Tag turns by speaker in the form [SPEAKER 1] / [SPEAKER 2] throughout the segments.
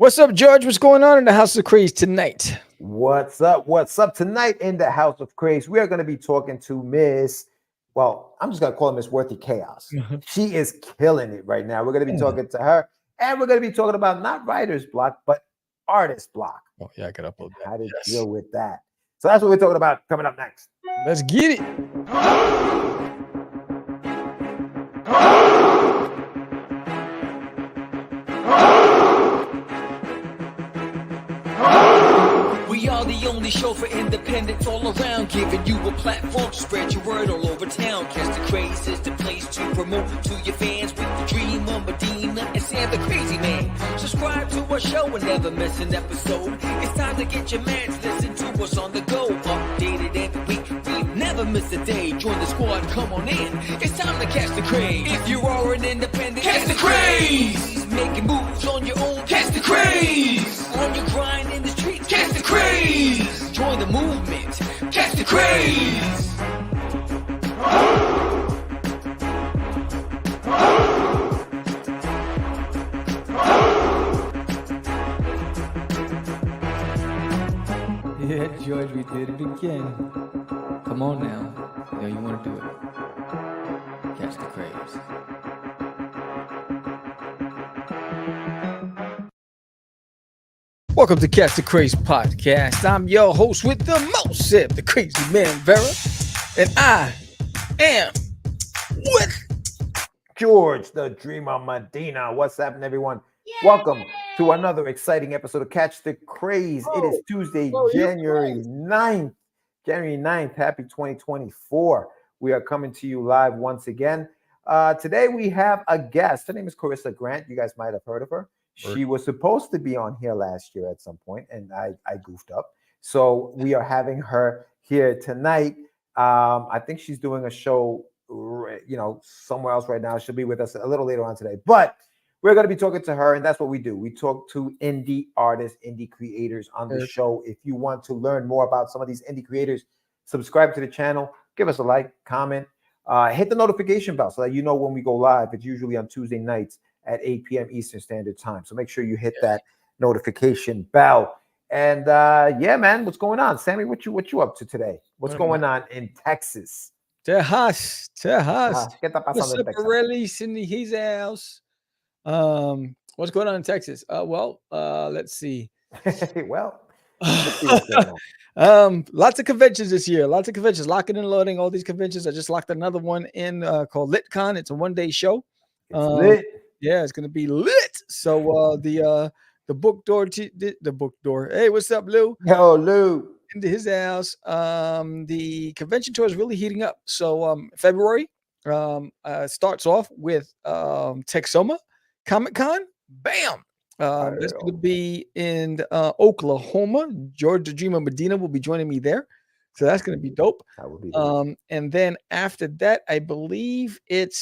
[SPEAKER 1] What's up, George? What's going on in the House of Craze tonight?
[SPEAKER 2] What's up? What's up? Tonight in the House of Craze, we are going to be talking to I'm just going to call her Miss Worthy Chaos. She is killing it right now. We're going to be talking to her, and we're going to be talking about not writer's block, but artist block.
[SPEAKER 1] Oh, yeah, I got to upload that.
[SPEAKER 2] How to deal with that. So that's what we're talking about coming up next.
[SPEAKER 1] Let's get it.
[SPEAKER 3] We are the only show for independents all around, giving you a platform to spread your word all over town. Catch the Craze is the place to promote to your fans with the Dreamer, Medina, and Sam the Crazy Man. Subscribe to our show and never miss an episode. It's time to get your mans, listen to us on the go. Updated every week, we never miss a day. Join the squad, come on in. It's time to catch the Craze. If you are an independent, catch the Craze. Making moves on your own, catch the Craze. On your grind in the streets, catch the Craze. Join the movement, catch the Craze.
[SPEAKER 1] Yeah, George, we did it again. Come on now. Yeah, you want to do it. Catch the Craze. Welcome to Catch the Craze podcast. I'm your host with the most, Seb, the Crazy Man Vera, and I am with
[SPEAKER 2] George, the Dreamer, Medina. What's happening, everyone? Welcome to another exciting episode of Catch the Craze. It is Tuesday, January 9th. January 9th. Happy 2024. We are coming to you live once again. Today we have a guest. Her name is Carissa Grant. You guys might have heard of her. She was supposed to be on here last year at some point, and I goofed up. So we are having her here tonight. I think she's doing a show, somewhere else right now. She'll be with us a little later on today. But we're going to be talking to her, and that's what we do. We talk to indie artists, indie creators on the show. If you want to learn more about some of these indie creators, subscribe to the channel, give us a like, comment, hit the notification bell so that you know when we go live. It's usually on Tuesday nights at 8 p.m. Eastern Standard Time. So make sure you hit that notification bell. And yeah, man, what's going on? Sammy, what you up to today? What's going on in Texas?
[SPEAKER 1] Tejas.
[SPEAKER 2] ¿Qué está pasando en Texas?
[SPEAKER 1] Release in his house. What's going on in Texas? Let's see.
[SPEAKER 2] Let's see what's going
[SPEAKER 1] on. Lots of conventions this year. Lots of conventions. Locking and loading all these conventions. I just locked another one in called LitCon. It's a one-day show.
[SPEAKER 2] It's lit.
[SPEAKER 1] Yeah, it's gonna be lit. So the book door. The book door. Hey, what's up, Lou?
[SPEAKER 2] Yo, Lou.
[SPEAKER 1] Into his house. The convention tour is really heating up. So February starts off with Texoma Comic Con. Bam. That's going to be in Oklahoma. George the Dreamer Medina will be joining me there. So that's going to be dope.
[SPEAKER 2] That would be dope.
[SPEAKER 1] And then after that, I believe it's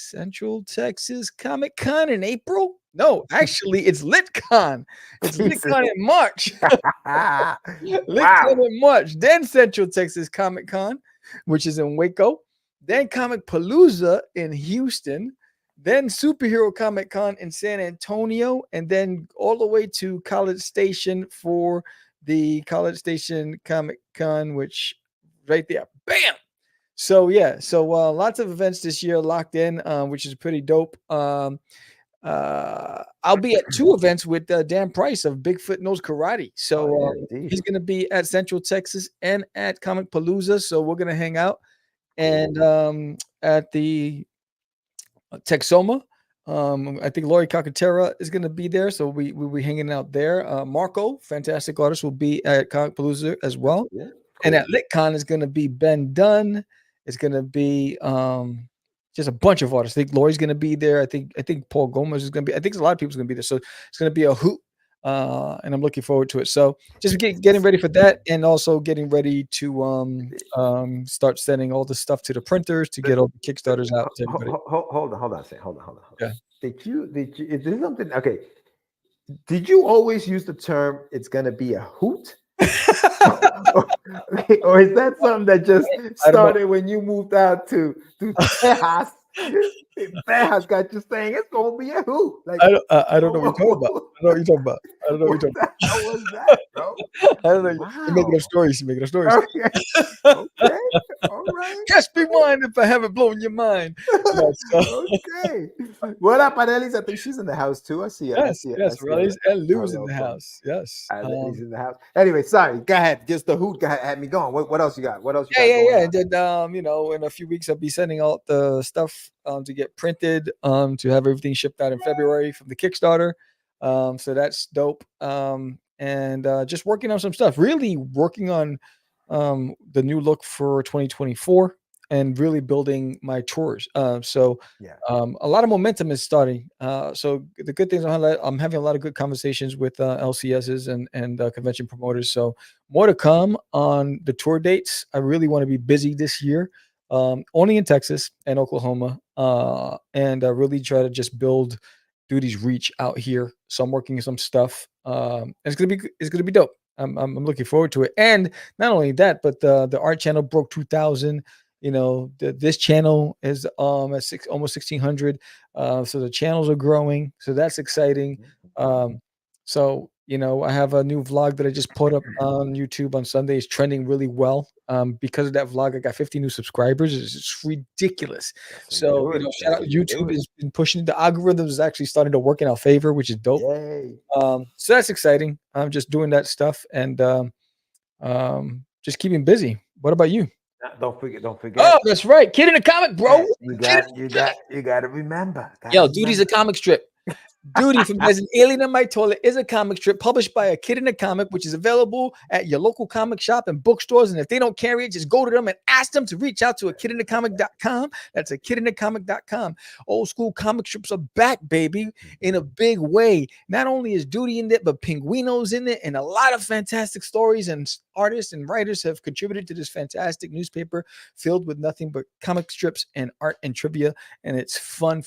[SPEAKER 1] Central Texas Comic Con in April. No, actually, it's LitCon. It's LitCon in March. LitCon in March. Then Central Texas Comic Con, which is in Waco. Then Comic Palooza in Houston. Then Superhero Comic Con in San Antonio. And then all the way to College Station for the College Station Comic Con, which right there. Bam! So, yeah. So lots of events this year locked in, which is pretty dope. I'll be at two events with Dan Price of Bigfoot Knows Karate. So he's going to be at Central Texas and at Comic Palooza. So we're going to hang out. And at the Texoma, I think Lori Cacatera is going to be there. So we'll be hanging out there. Marco, fantastic artist, will be at Comic Palooza as well. Yeah, cool. And at LitCon is going to be Ben Dunn. It's going to be just a bunch of artists. I think Lori's going to be there. I think Paul Gomez is going to be. I think a lot of people's going to be there. So it's going to be a hoot, and I'm looking forward to it. So just getting ready for that, and also getting ready to start sending all the stuff to the printers to get all the Kickstarters out to everybody.
[SPEAKER 2] Hold on, Sam. Hold on.
[SPEAKER 1] Yeah.
[SPEAKER 2] Did you? Is there something? Okay. Did you always use the term "it's going to be a hoot"? Or is that something that just started when you moved out to Texas? Fans got you saying it's gonna be a hoot. Like
[SPEAKER 1] I don't know what you're talking about. I don't know what you're talking about. I don't know what you're talking about.
[SPEAKER 2] How was that, bro?
[SPEAKER 1] I don't know. You're making up stories. You're making up stories.
[SPEAKER 2] Okay. All right.
[SPEAKER 1] Just be mine if I haven't blown your mind. Yes,
[SPEAKER 2] Okay. What up, Adelis? I think she's in the house too. I see her.
[SPEAKER 1] yes, Raleigh and Lou's in the house. Yes.
[SPEAKER 2] Adelis in the house. Anyway, sorry. Go ahead. Just the hoot had me going. What else you got? What else you got?
[SPEAKER 1] Yeah. And then, in a few weeks, I'll be sending out the stuff to get printed, to have everything shipped out in February from the Kickstarter. So that's dope. And just working on some stuff, really working on the new look for 2024 and really building my tours. So a lot of momentum is starting. So the good things I'm having a lot of good conversations with LCSs and convention promoters. So more to come on the tour dates. I really want to be busy this year, only in Texas and Oklahoma, and really try to just build Duty's reach out here. So I'm working on some stuff. It's gonna be dope. I'm looking forward to it. And not only that, but the art channel broke 2,000. This channel is at almost 1,600. So the channels are growing. So that's exciting. So I have a new vlog that I just put up on YouTube on Sunday. It's trending really well. Because of that vlog, I got 50 new subscribers. It's ridiculous. So shout out YouTube has been pushing. The algorithm is actually starting to work in our favor, which is dope.
[SPEAKER 2] Yay.
[SPEAKER 1] So that's exciting. I'm just doing that stuff and just keeping busy. What about you?
[SPEAKER 2] Don't forget.
[SPEAKER 1] Oh, that's right. Kid in a comic, bro.
[SPEAKER 2] You got to remember.
[SPEAKER 1] Duty's a comic strip. Duty from There's an Alien in My Toilet is a comic strip published by a kid in a comic, which is available at your local comic shop and bookstores. And if they don't carry it, just go to them and ask them to reach out to akidinacomic.com. That's akidinacomic.com. Old school comic strips are back, baby, in a big way. Not only is Duty in it, but Pinguino's in it, and a lot of fantastic stories and artists and writers have contributed to this fantastic newspaper filled with nothing but comic strips and art and trivia. And it's fun.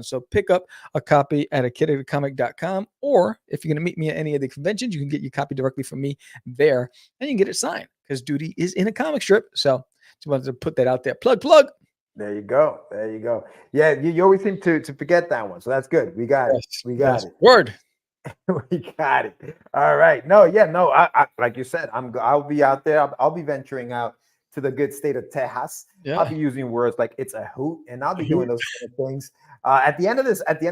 [SPEAKER 1] So pick up a copy at akidinacomic.com, or if you're going to meet me at any of the conventions, you can get your copy directly from me there and you can get it signed because Duty is in a comic strip. So just wanted to put that out there. Plug.
[SPEAKER 2] There you go. Yeah, you always seem to forget that one. So that's good. We got it. it.
[SPEAKER 1] Word.
[SPEAKER 2] We got it. All right. I like you said, I'll be out there. I'll be venturing out to the good state of Texas. I'll be using words like it's a hoot, and I'll be doing those kind of things. At the end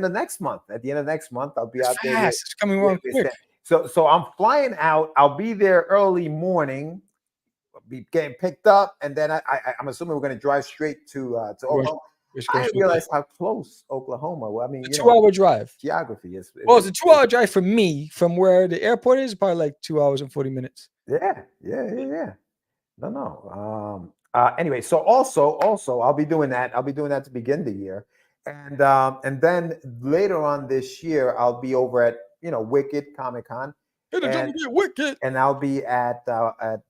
[SPEAKER 2] of next month, I'll be out there.
[SPEAKER 1] It's coming around quick.
[SPEAKER 2] So I'm flying out. I'll be there early morning. I'll be getting picked up, and then I'm assuming we're going to drive straight to Oklahoma. I didn't realize how close Oklahoma. Well, I mean,
[SPEAKER 1] it's a 2-hour drive.
[SPEAKER 2] Geography is.
[SPEAKER 1] It's a 2-hour drive for me from where the airport is. Probably like 2 hours and 40 minutes.
[SPEAKER 2] Yeah. No. Anyway, so also I'll be doing that. To begin the year, and then later on this year I'll be over at Wicked Comic Con. And I'll be at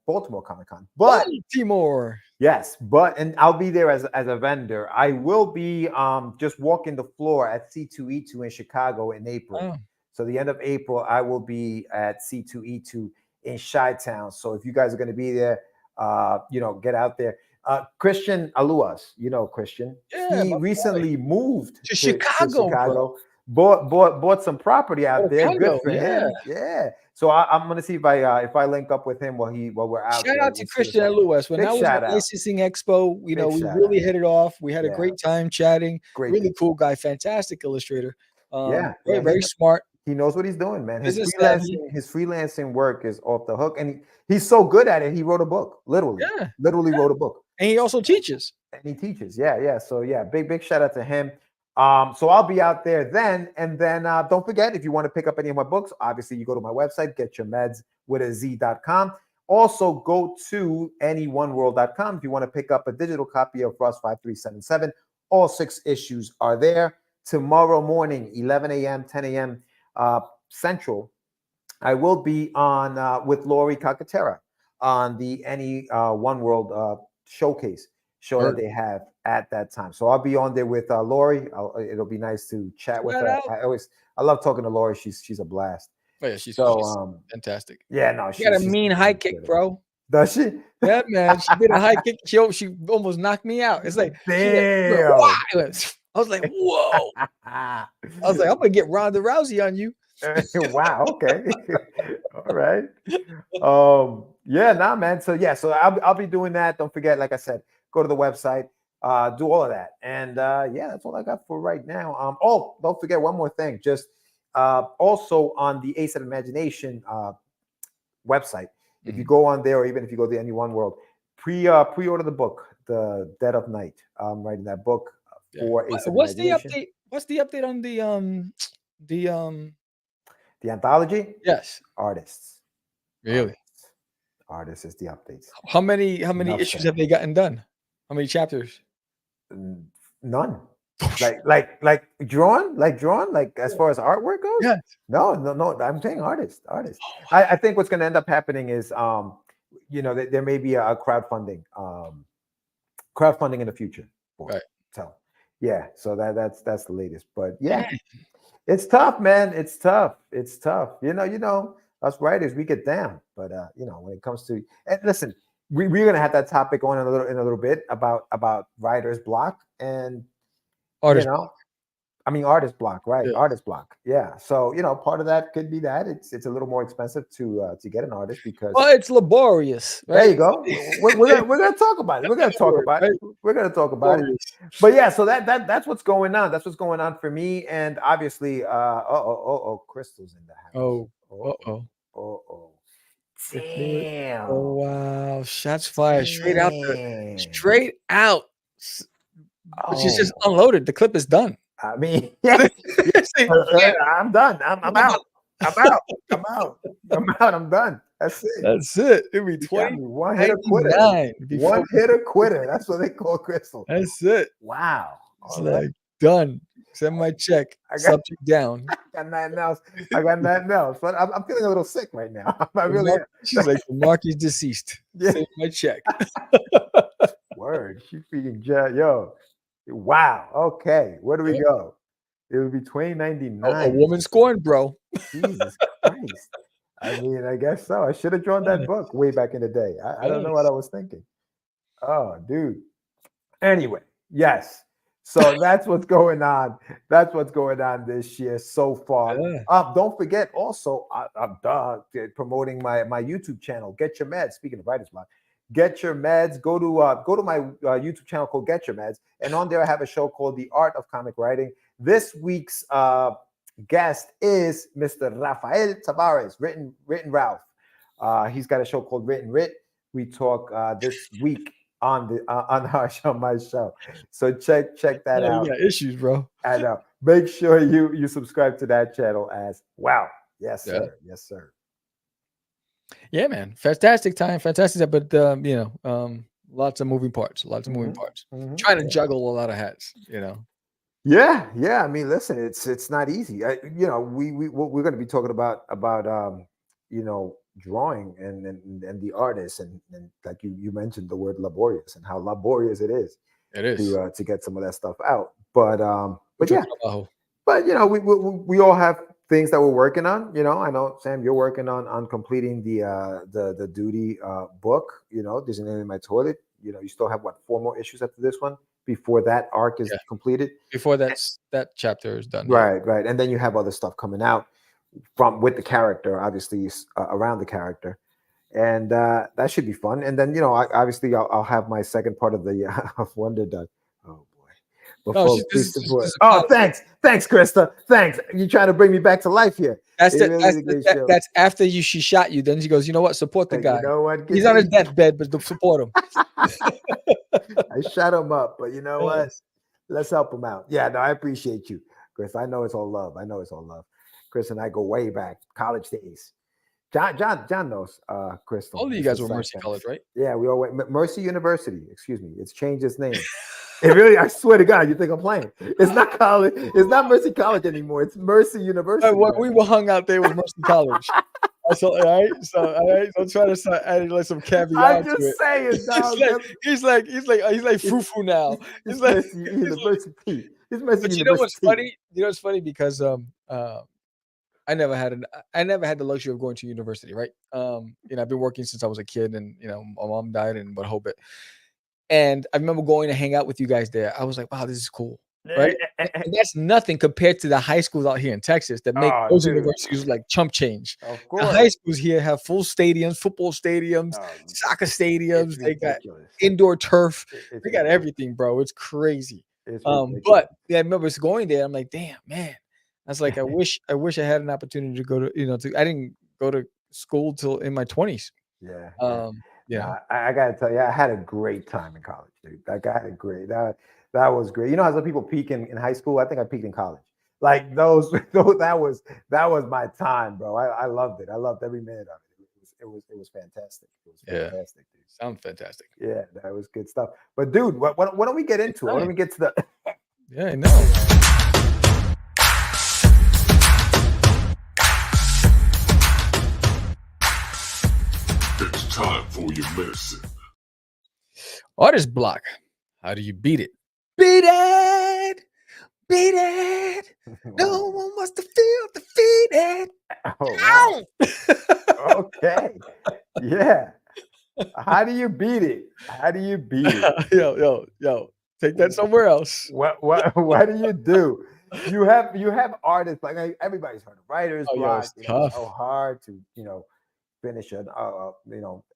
[SPEAKER 2] Baltimore Comic Con.
[SPEAKER 1] Baltimore.
[SPEAKER 2] Yes, and I'll be there as a vendor. I will be just walking the floor at C2E2 in Chicago in April.
[SPEAKER 1] Oh.
[SPEAKER 2] So the end of April, I will be at C2E2 in Chi-Town. So if you guys are going to be there, get out there. Christian Aluas, Christian.
[SPEAKER 1] Yeah,
[SPEAKER 2] he recently moved
[SPEAKER 1] to Chicago.
[SPEAKER 2] Bought some property out there.
[SPEAKER 1] Chicago,
[SPEAKER 2] Good for him. Yeah. So I'm gonna see if I link up with him while we're out.
[SPEAKER 1] Shout out to Christian Aluas. When I was at Licensing Expo, we really hit it off. We had a great time chatting. Really cool guy, fantastic illustrator. Very smart.
[SPEAKER 2] He knows what he's doing, man. His freelancing work is off the hook, and he's so good at it. He wrote a book, literally wrote a book.
[SPEAKER 1] And he also teaches.
[SPEAKER 2] Yeah. So big shout out to him. So I'll be out there then, and then don't forget, if you want to pick up any of my books, obviously you go to my website, getyourmeds.com. Also go to anyoneworld.com if you want to pick up a digital copy of Frost 5377. All 6 issues are there. Tomorrow morning, 11 a.m., 10 a.m. Central, I will be on with Lori Cacatera on the Any One World showcase show that they have at that time. So I'll be on there with Lori. It'll be nice to chat with her. I love talking to Lori. She's a blast.
[SPEAKER 1] Oh, yeah, she's fantastic.
[SPEAKER 2] Yeah, no,
[SPEAKER 1] she got a mean high kick, bro.
[SPEAKER 2] Does she?
[SPEAKER 1] Yeah, man. She did a high kick. She almost knocked me out. It's like,
[SPEAKER 2] damn.
[SPEAKER 1] I was like, whoa. I was like, I'm gonna get Ronda Rousey on you.
[SPEAKER 2] Wow. Okay. All right. Yeah, nah, man. So so I'll be doing that. Don't forget, like I said, go to the website, do all of that. And yeah, that's all I got for right now. Oh, don't forget one more thing. Just also on the Ace of Imagination website, if you go on there, or even if you go to Any One World, pre-order the book, The Dead of Night. I'm writing that book for Ace of Imagination.
[SPEAKER 1] What's the update on
[SPEAKER 2] the anthology?
[SPEAKER 1] Yes.
[SPEAKER 2] Artists.
[SPEAKER 1] Really?
[SPEAKER 2] Artists is the updates.
[SPEAKER 1] How many issues have they gotten done? How many chapters?
[SPEAKER 2] None. like drawn, like as far as artwork goes.
[SPEAKER 1] Yes.
[SPEAKER 2] No. I'm saying artists. I think what's going to end up happening is, there may be a crowdfunding in the future.
[SPEAKER 1] Right.
[SPEAKER 2] So yeah, so that's the latest. But yeah, it's tough, man. It's tough. You know, us writers, we get down. But when it comes to, and listen, we're gonna have that topic going in a little bit about writer's block and
[SPEAKER 1] artist
[SPEAKER 2] block, right? Yeah. Artist block. Yeah. So, part of that could be that it's a little more expensive to get an artist because
[SPEAKER 1] it's laborious. Right?
[SPEAKER 2] There you go. We're gonna talk about it. We're gonna talk about it. But yeah, so that's what's going on. That's what's going on for me. And obviously, Crystal's in the house. Damn.
[SPEAKER 1] Oh wow. Shots fired. Straight out. She's just unloaded. The clip is done.
[SPEAKER 2] I mean, yeah. I'm done. I'm out. I'm done. That's it.
[SPEAKER 1] It'll be 20.
[SPEAKER 2] One hitter quitter. One hitter quitter. That's what they call Crystal.
[SPEAKER 1] That's it.
[SPEAKER 2] Wow.
[SPEAKER 1] It's like done. Send my check. Subject down.
[SPEAKER 2] I got nothing else. But I'm feeling a little sick right now.
[SPEAKER 1] She's like, Marky's deceased. Yeah. Send my check.
[SPEAKER 2] Word. She freaking yo. Wow. Okay. Where do we go? It would be 2099.
[SPEAKER 1] A woman scorned, bro.
[SPEAKER 2] Jesus Christ. I mean, I guess so. I should have drawn that book way back in the day. I don't know what I was thinking. Oh, dude. Anyway, yes. So that's what's going on. That's what's going on this year so far. Yeah. Don't forget also, I'm promoting my YouTube channel, Get Your Meds. Speaking of writer's block. Get Your Meds. Go to my YouTube channel called Get Your Meds, and on there I have a show called The Art of Comic Writing. This week's guest is Mr. Rafael Tavares, Written Ralph. He's got a show called Written Writ. We talk this week on my show. So check that out.
[SPEAKER 1] You got issues, bro.
[SPEAKER 2] I know. Make sure you subscribe to that channel as well. Yes, sir. Yeah. Yes, sir.
[SPEAKER 1] Yeah, man. Fantastic time. Fantastic. But lots of moving parts. Mm-hmm. Trying to juggle a lot of hats,
[SPEAKER 2] Yeah. I mean, listen, it's not easy. We're going to be talking about drawing and the artists and like you mentioned the word laborious and how laborious it is.
[SPEAKER 1] It is
[SPEAKER 2] to get some of that stuff out. But yeah. But we all have things that we're working on. I know, Sam, you're working on completing the duty book. There's an in my toilet. You still have 4 more issues after this one before that arc is completed.
[SPEAKER 1] Before that chapter is done.
[SPEAKER 2] Right. And then you have other stuff coming out with the character, obviously around the character, and that should be fun. And then I'll have my second part of the of Wonder done. Oh boy. Thanks, Krista. Thanks. You're trying to bring me back to life here.
[SPEAKER 1] That's after she shot you. Then she goes, you know what? Support the guy.
[SPEAKER 2] You know what?
[SPEAKER 1] He's on his deathbed, but support him.
[SPEAKER 2] I shut him up, but you know what? Let's help him out. Yeah, no, I appreciate you, Chris. I know it's all love. Chris and I go way back, college days. John knows Crystal.
[SPEAKER 1] All of you guys were Mercy College, right?
[SPEAKER 2] Yeah, we all went Mercy University. Excuse me, it's changed its name. It really, I swear to God, you think I'm playing? It's not college. It's not Mercy College anymore. It's Mercy University.
[SPEAKER 1] We were hung out there with Mercy College. So, all right. I'm trying to start adding like some caveat.
[SPEAKER 2] I'm just saying, dog.
[SPEAKER 1] He's like frou-frou now. He's like
[SPEAKER 2] University.
[SPEAKER 1] But you know what's funny? It's funny because I never had the luxury of going to university, right? I've been working since I was a kid, and my mom died and but a whole bit. And I remember going to hang out with you guys there. I was like, wow, this is cool. right? And that's nothing compared to the high schools out here in Texas that make
[SPEAKER 2] Oh,
[SPEAKER 1] those
[SPEAKER 2] dude.
[SPEAKER 1] universities like chump change.
[SPEAKER 2] Of
[SPEAKER 1] The high
[SPEAKER 2] course.
[SPEAKER 1] schools here have full stadiums, football stadiums, soccer
[SPEAKER 2] It's
[SPEAKER 1] stadiums. They got
[SPEAKER 2] ridiculous.
[SPEAKER 1] indoor turf.
[SPEAKER 2] It's
[SPEAKER 1] They got
[SPEAKER 2] ridiculous.
[SPEAKER 1] everything, bro. It's crazy.
[SPEAKER 2] It's ridiculous.
[SPEAKER 1] But yeah, I remember going there. I'm like, damn, man. I was like, I wish I had an opportunity to go to, I didn't go to school till in my 20s.
[SPEAKER 2] Yeah.
[SPEAKER 1] Yeah.
[SPEAKER 2] Nah, I gotta tell you, I had a great time in college, dude. Like I had a great that was great. You know how some people peak in high school? I think I peaked in college. Like those that was my time, bro. I loved it. I loved every minute of it. It was fantastic. It was fantastic, dude.
[SPEAKER 1] Sounds fantastic.
[SPEAKER 2] Yeah, that was good stuff. But dude, why don't we get into it? Why don't we get to the
[SPEAKER 1] Yeah, I know.
[SPEAKER 4] It's time for your medicine.
[SPEAKER 1] Artist block. How do you beat it? Beat it! Beat it! No one wants to feel defeated.
[SPEAKER 2] Oh, wow. Okay. Yeah. How do you beat it? How do you beat it?
[SPEAKER 1] Yo. Take that somewhere else.
[SPEAKER 2] What do you do? You have artists like everybody's heard of writer's block.
[SPEAKER 1] It's
[SPEAKER 2] It's so
[SPEAKER 1] tough.
[SPEAKER 2] hard to finish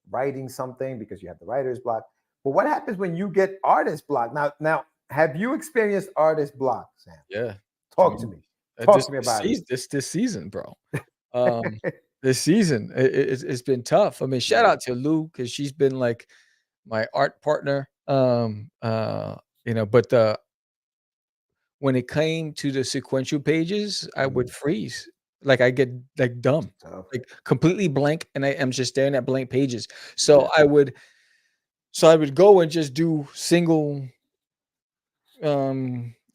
[SPEAKER 2] writing something because you have the writer's block. But what happens when you get artist block? Now, have you experienced artist block, Sam?
[SPEAKER 1] Yeah.
[SPEAKER 2] Talk to me. Talk to me about it.
[SPEAKER 1] This season, bro. This season, it's been tough. I mean, shout out to Lou because she's been like my art partner. But when it came to the sequential pages, I would freeze. Like I get like dumb, like completely blank, and I am just staring at blank pages. So I would go and just do single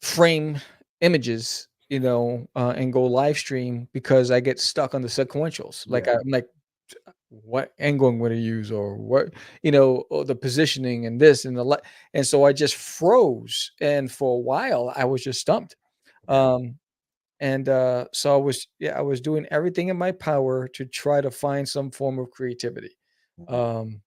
[SPEAKER 1] frame images, and go live stream because I get stuck on the sequentials. Like I'm like, what angle I'm going to use or what, or the positioning and this and and so I just froze. And for a while I was just stumped. So I was doing everything in my power to try to find some form of creativity. When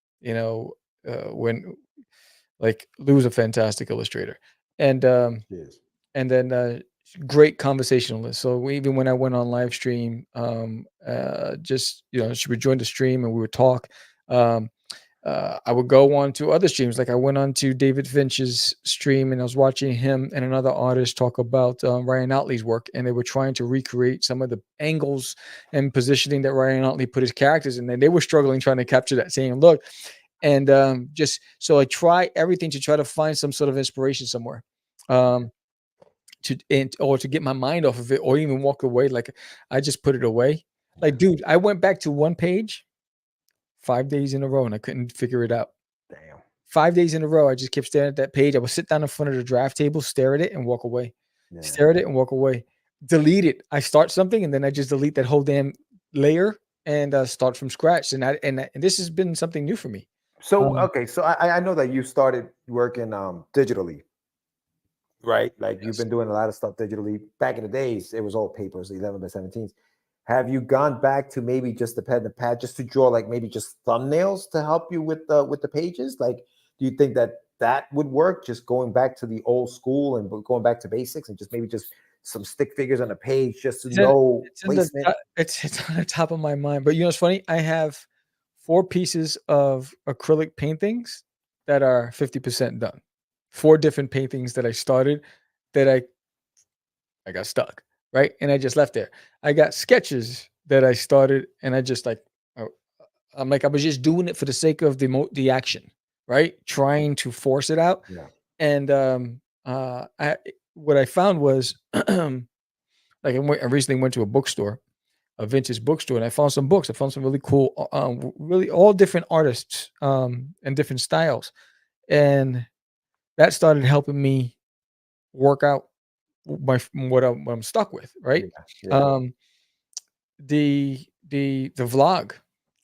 [SPEAKER 1] like Lou's a fantastic illustrator and
[SPEAKER 2] Yes.
[SPEAKER 1] and then great conversationalist. So even when I went on live stream, just she would join the stream and we would talk. I would go on to other streams, like I went on to David Finch's stream and I was watching him and another artist talk about Ryan Otley's work, and they were trying to recreate some of the angles and positioning that Ryan Otley put his characters in. And they were struggling trying to capture that same look. And just so I try everything to try to find some sort of inspiration somewhere. To get my mind off of it or even walk away. Like I just put it away. Like, dude, I went back to one page 5 days in a row and I couldn't figure it out.
[SPEAKER 2] Damn.
[SPEAKER 1] 5 days in a row. I just kept staring at that page. I would sit down in front of the draft table, stare at it and walk away. Stare at it and walk away. Delete it. I start something and then I just delete that whole damn layer and start from scratch. And this has been something new for me.
[SPEAKER 2] So okay, so I know that you started working digitally, right? Like you've been doing a lot of stuff digitally. Back in the days, it was all papers, 11 by 17s. Have you gone back to maybe just the pen and the pad, just to draw like maybe just thumbnails to help you with the pages? Like, do you think that would work? Just going back to the old school and going back to basics and just maybe just some stick figures on a page just to know placement?
[SPEAKER 1] It's on the top of my mind. But it's funny. I have 4 pieces of acrylic paintings that are 50% done. 4 different paintings that I started that I got stuck, right? And I just left there. I got sketches that I started and I just I'm like, I was just doing it for the sake of the action, right? Trying to force it out.
[SPEAKER 2] Yeah.
[SPEAKER 1] And what I found was like I recently went to a bookstore, a vintage bookstore, and I found some books. I found some really cool, really all different artists and different styles. And that started helping me work out what I'm stuck with, right?
[SPEAKER 2] Yeah.
[SPEAKER 1] The vlog,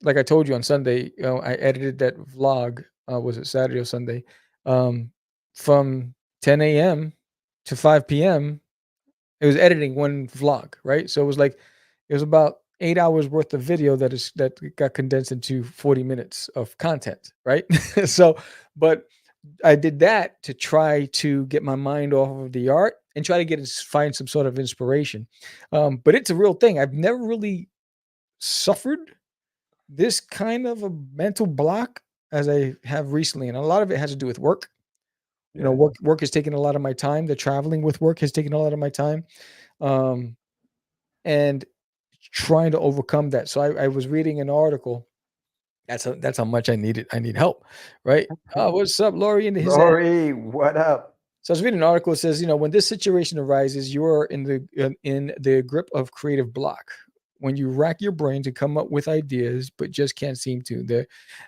[SPEAKER 1] like I told you on Sunday, I edited that vlog. Was it Saturday or Sunday? From 10 a.m. to 5 p.m. It was editing one vlog, right? So it was about 8 hours worth of video that got condensed into 40 minutes of content, right? So, but I did that to try to get my mind off of the art and try to find some sort of inspiration. But it's a real thing. I've never really suffered this kind of a mental block as I have recently, and a lot of it has to do with work. You know, work has taken a lot of my time. The traveling with work has taken a lot of my time, and trying to overcome that. So I was reading an article. That's how much I need it. I need help, right? Oh, what's up, Lori? And his
[SPEAKER 2] Lori, what up?
[SPEAKER 1] So I was reading an article. It says, when this situation arises, you are in the grip of creative block. When you rack your brain to come up with ideas, but just can't seem to.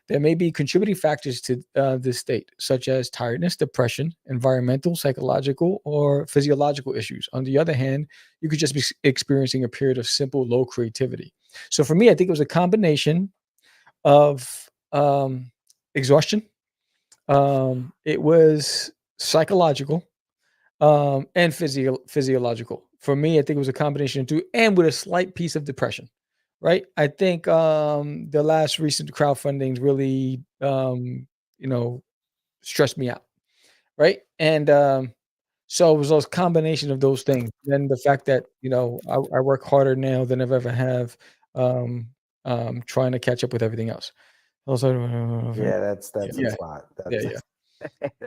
[SPEAKER 1] There may be contributing factors to this state, such as tiredness, depression, environmental, psychological, or physiological issues. On the other hand, you could just be experiencing a period of simple low creativity. So for me, I think it was a combination of exhaustion. It was psychological and physiological. For me, I think it was a combination of two, and with a slight piece of depression. Right? I think the last recent crowdfundings really stressed me out. Right? And so it was those combination of those things. Then the fact that I work harder now than I've ever have, trying to catch up with everything else. Also,
[SPEAKER 2] Yeah, that's
[SPEAKER 1] yeah,
[SPEAKER 2] a lot.
[SPEAKER 1] yeah.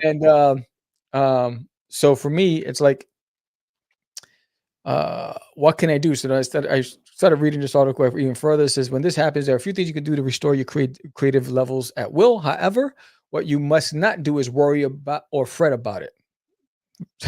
[SPEAKER 1] And so for me, it's like, what can I do? So I started reading this article even further. It says, when this happens, there are a few things you can do to restore your creative levels at will. However, what you must not do is worry about or fret about it.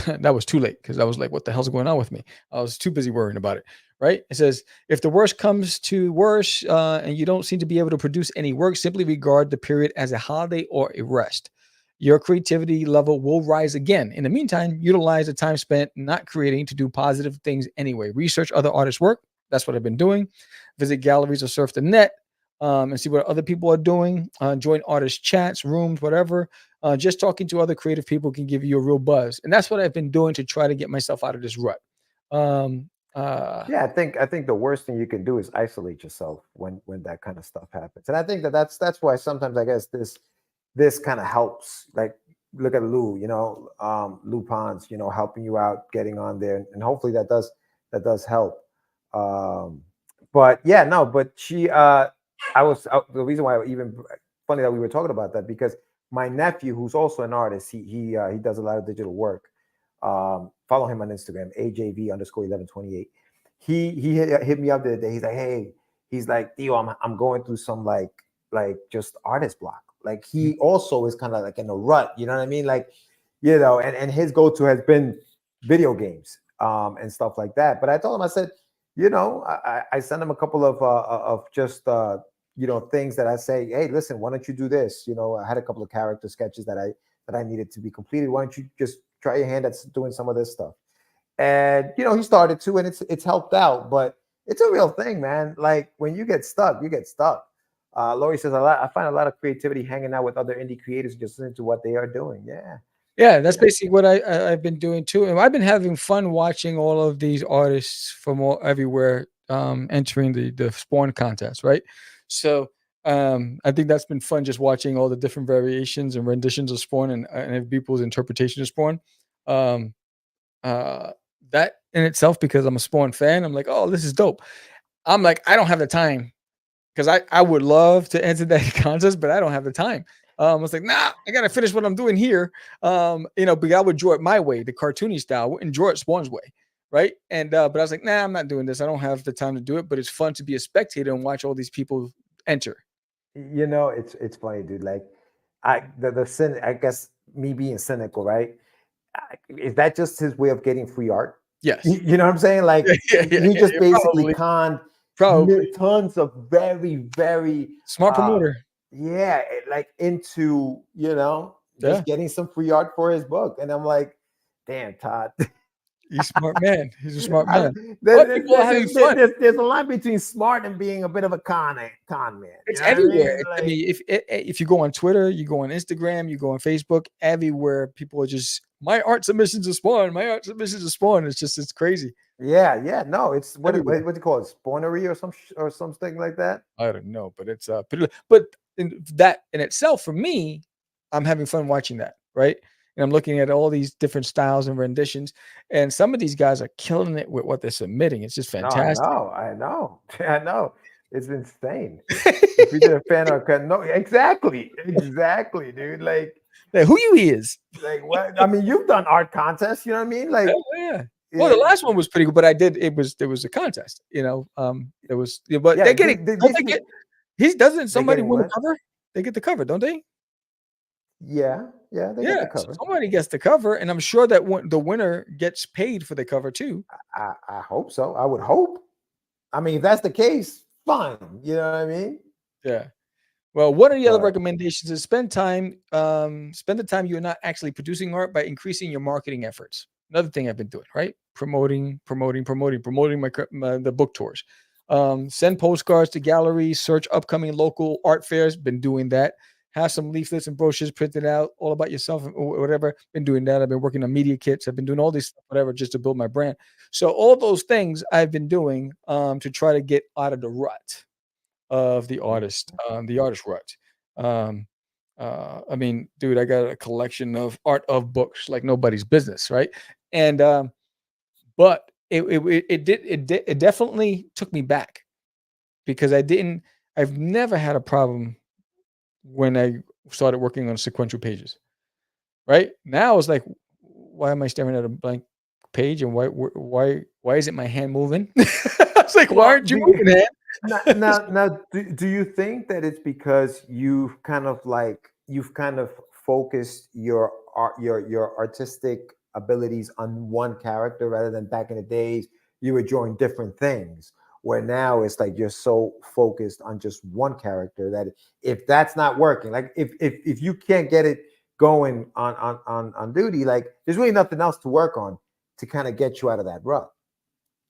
[SPEAKER 1] That was too late, because I was like, what the hell's going on with me? I was too busy worrying about it. Right? It says, if the worst comes to worse, and you don't seem to be able to produce any work, simply regard the period as a holiday or a rest. Your creativity level will rise again. In the meantime, utilize the time spent not creating to do positive things anyway. Research other artists' work. That's what I've been doing. Visit galleries or surf the net, and see what other people are doing. Join artist chats, rooms, whatever. Just talking to other creative people can give you a real buzz. And that's what I've been doing to try to get myself out of this rut.
[SPEAKER 2] Yeah, I think the worst thing you can do is isolate yourself when that kind of stuff happens. And I think that's why sometimes I guess this kind of helps. Like, look at Lou, Lou Pons, helping you out, getting on there, and hopefully that does help. But yeah, no, but she, the reason why funny that we were talking about that, because my nephew, who's also an artist, he does a lot of digital work. Follow him on Instagram, AJV_1128. He hit me up the other day. He's like, hey, he's like, Theo, I'm going through some like just artist block. Like, he also is kind of like in a rut, you know what I mean? Like, and his go-to has been video games, and stuff like that. But I told him, I said, I sent him a couple of just things that I say, hey, listen, why don't you do this? I had a couple of character sketches that I needed to be completed. Why don't you just try your hand at doing some of this stuff? And he started to, and it's helped out. But it's a real thing, man. Like, when you get stuck, you get stuck. Lori says, I find a lot of creativity hanging out with other indie creators, just listening to what they are doing.
[SPEAKER 1] Yeah, that's basically what I've been doing too. And I've been having fun watching all of these artists from everywhere entering the Spawn contest, right? So I think that's been fun, just watching all the different variations and renditions of Spawn and people's interpretation of Spawn. That in itself, because I'm a Spawn fan, I'm like, oh, this is dope. I'm like, I don't have the time, because I would love to enter that contest, but I don't have the time. I was like, nah, I gotta finish what I'm doing here. But I would draw it my way, the cartoony style. I wouldn't draw it Spawn's way, right? And but I was like, nah, I'm not doing this. I don't have the time to do it. But it's fun to be a spectator and watch all these people enter.
[SPEAKER 2] It's funny, dude. Like, the sin, I guess, me being cynical, right? Is that just his way of getting free art?
[SPEAKER 1] Yes.
[SPEAKER 2] You know what I'm saying? Like, he just basically conned tons of very, very
[SPEAKER 1] smart promoter.
[SPEAKER 2] Like, into just getting some free art for his book. And I'm like, damn, Todd.
[SPEAKER 1] He's a smart man. He's a smart man.
[SPEAKER 2] There's a line between smart and being a bit of a con man.
[SPEAKER 1] It's everywhere. I mean, if you go on Twitter, you go on Instagram, you go on Facebook, everywhere people are just, my art submissions are Spawn. My art submissions are Spawn. It's crazy.
[SPEAKER 2] Yeah. No, it's what do you call it? Spawnery or something like that.
[SPEAKER 1] I don't know, but it's but that in itself, for me, I'm having fun watching that. right? And I'm looking at all these different styles and renditions, and some of these guys are killing it with what they're submitting. It's just
[SPEAKER 2] No, I
[SPEAKER 1] fantastic.
[SPEAKER 2] know, I know, I know. It's insane. If we did a fan art cut, no, exactly, exactly, dude.
[SPEAKER 1] Like, who you is?
[SPEAKER 2] Like what? I mean, you've done art contests, you know what I mean? Like,
[SPEAKER 1] Oh, yeah. Well,
[SPEAKER 2] yeah,
[SPEAKER 1] the last one was pretty good, but there was a contest, there was, yeah, but
[SPEAKER 2] yeah.
[SPEAKER 1] they're getting, don't they
[SPEAKER 2] Basically,
[SPEAKER 1] get, he doesn't
[SPEAKER 2] they're
[SPEAKER 1] somebody
[SPEAKER 2] getting
[SPEAKER 1] win the
[SPEAKER 2] what?
[SPEAKER 1] cover? They get the cover, don't they?
[SPEAKER 2] Yeah, yeah. They get
[SPEAKER 1] Yeah,
[SPEAKER 2] the
[SPEAKER 1] so
[SPEAKER 2] cover.
[SPEAKER 1] somebody gets the cover, and I'm sure that the winner gets paid for the cover too.
[SPEAKER 2] I hope so. I would hope. I mean, if that's the case, fine. You know what I mean?
[SPEAKER 1] Yeah. Well, one of the other
[SPEAKER 2] But
[SPEAKER 1] recommendations is spend the time you're not actually producing art by increasing your marketing efforts. Another thing I've been doing, right? Promoting my the book tours. Send postcards to galleries, search upcoming local art fairs. Been doing that. Have some leaflets and brochures printed out, all about yourself or whatever. Been doing that. I've been working on media kits. I've been doing all this stuff, whatever, just to build my brand. So all those things I've been doing to try to get out of the rut of the artist rut. Um, I mean, dude, I got a collection of art of books like nobody's business, right? And but it definitely took me back because I've never had a problem when I started working on sequential pages. Right now, it's like, why am I staring at a blank page, and why isn't my hand moving? I was like, why
[SPEAKER 2] well,
[SPEAKER 1] aren't you moving, hand?
[SPEAKER 2] now, do you think that it's because you've kind of focused your art, your artistic abilities on one character rather than back in the days you were drawing different things? Where now it's like you're so focused on just one character that if that's not working, like if you can't get it going on duty, like there's really nothing else to work on to kind of get you out of that rut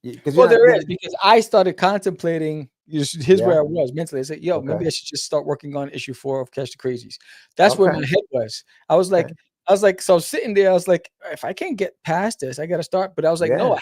[SPEAKER 2] because
[SPEAKER 1] Well, there
[SPEAKER 2] you're
[SPEAKER 1] is, because I started contemplating. Here's where
[SPEAKER 2] yeah.
[SPEAKER 1] I was mentally. I said, "Yo, maybe
[SPEAKER 2] Okay.
[SPEAKER 1] I should just start working on issue 4 of Catch the Crazies." That's where
[SPEAKER 2] Okay.
[SPEAKER 1] my head was.
[SPEAKER 2] Okay.
[SPEAKER 1] So I was sitting there. I was like, if I can't get past this, I got to start. But I was like, no,
[SPEAKER 2] Yeah.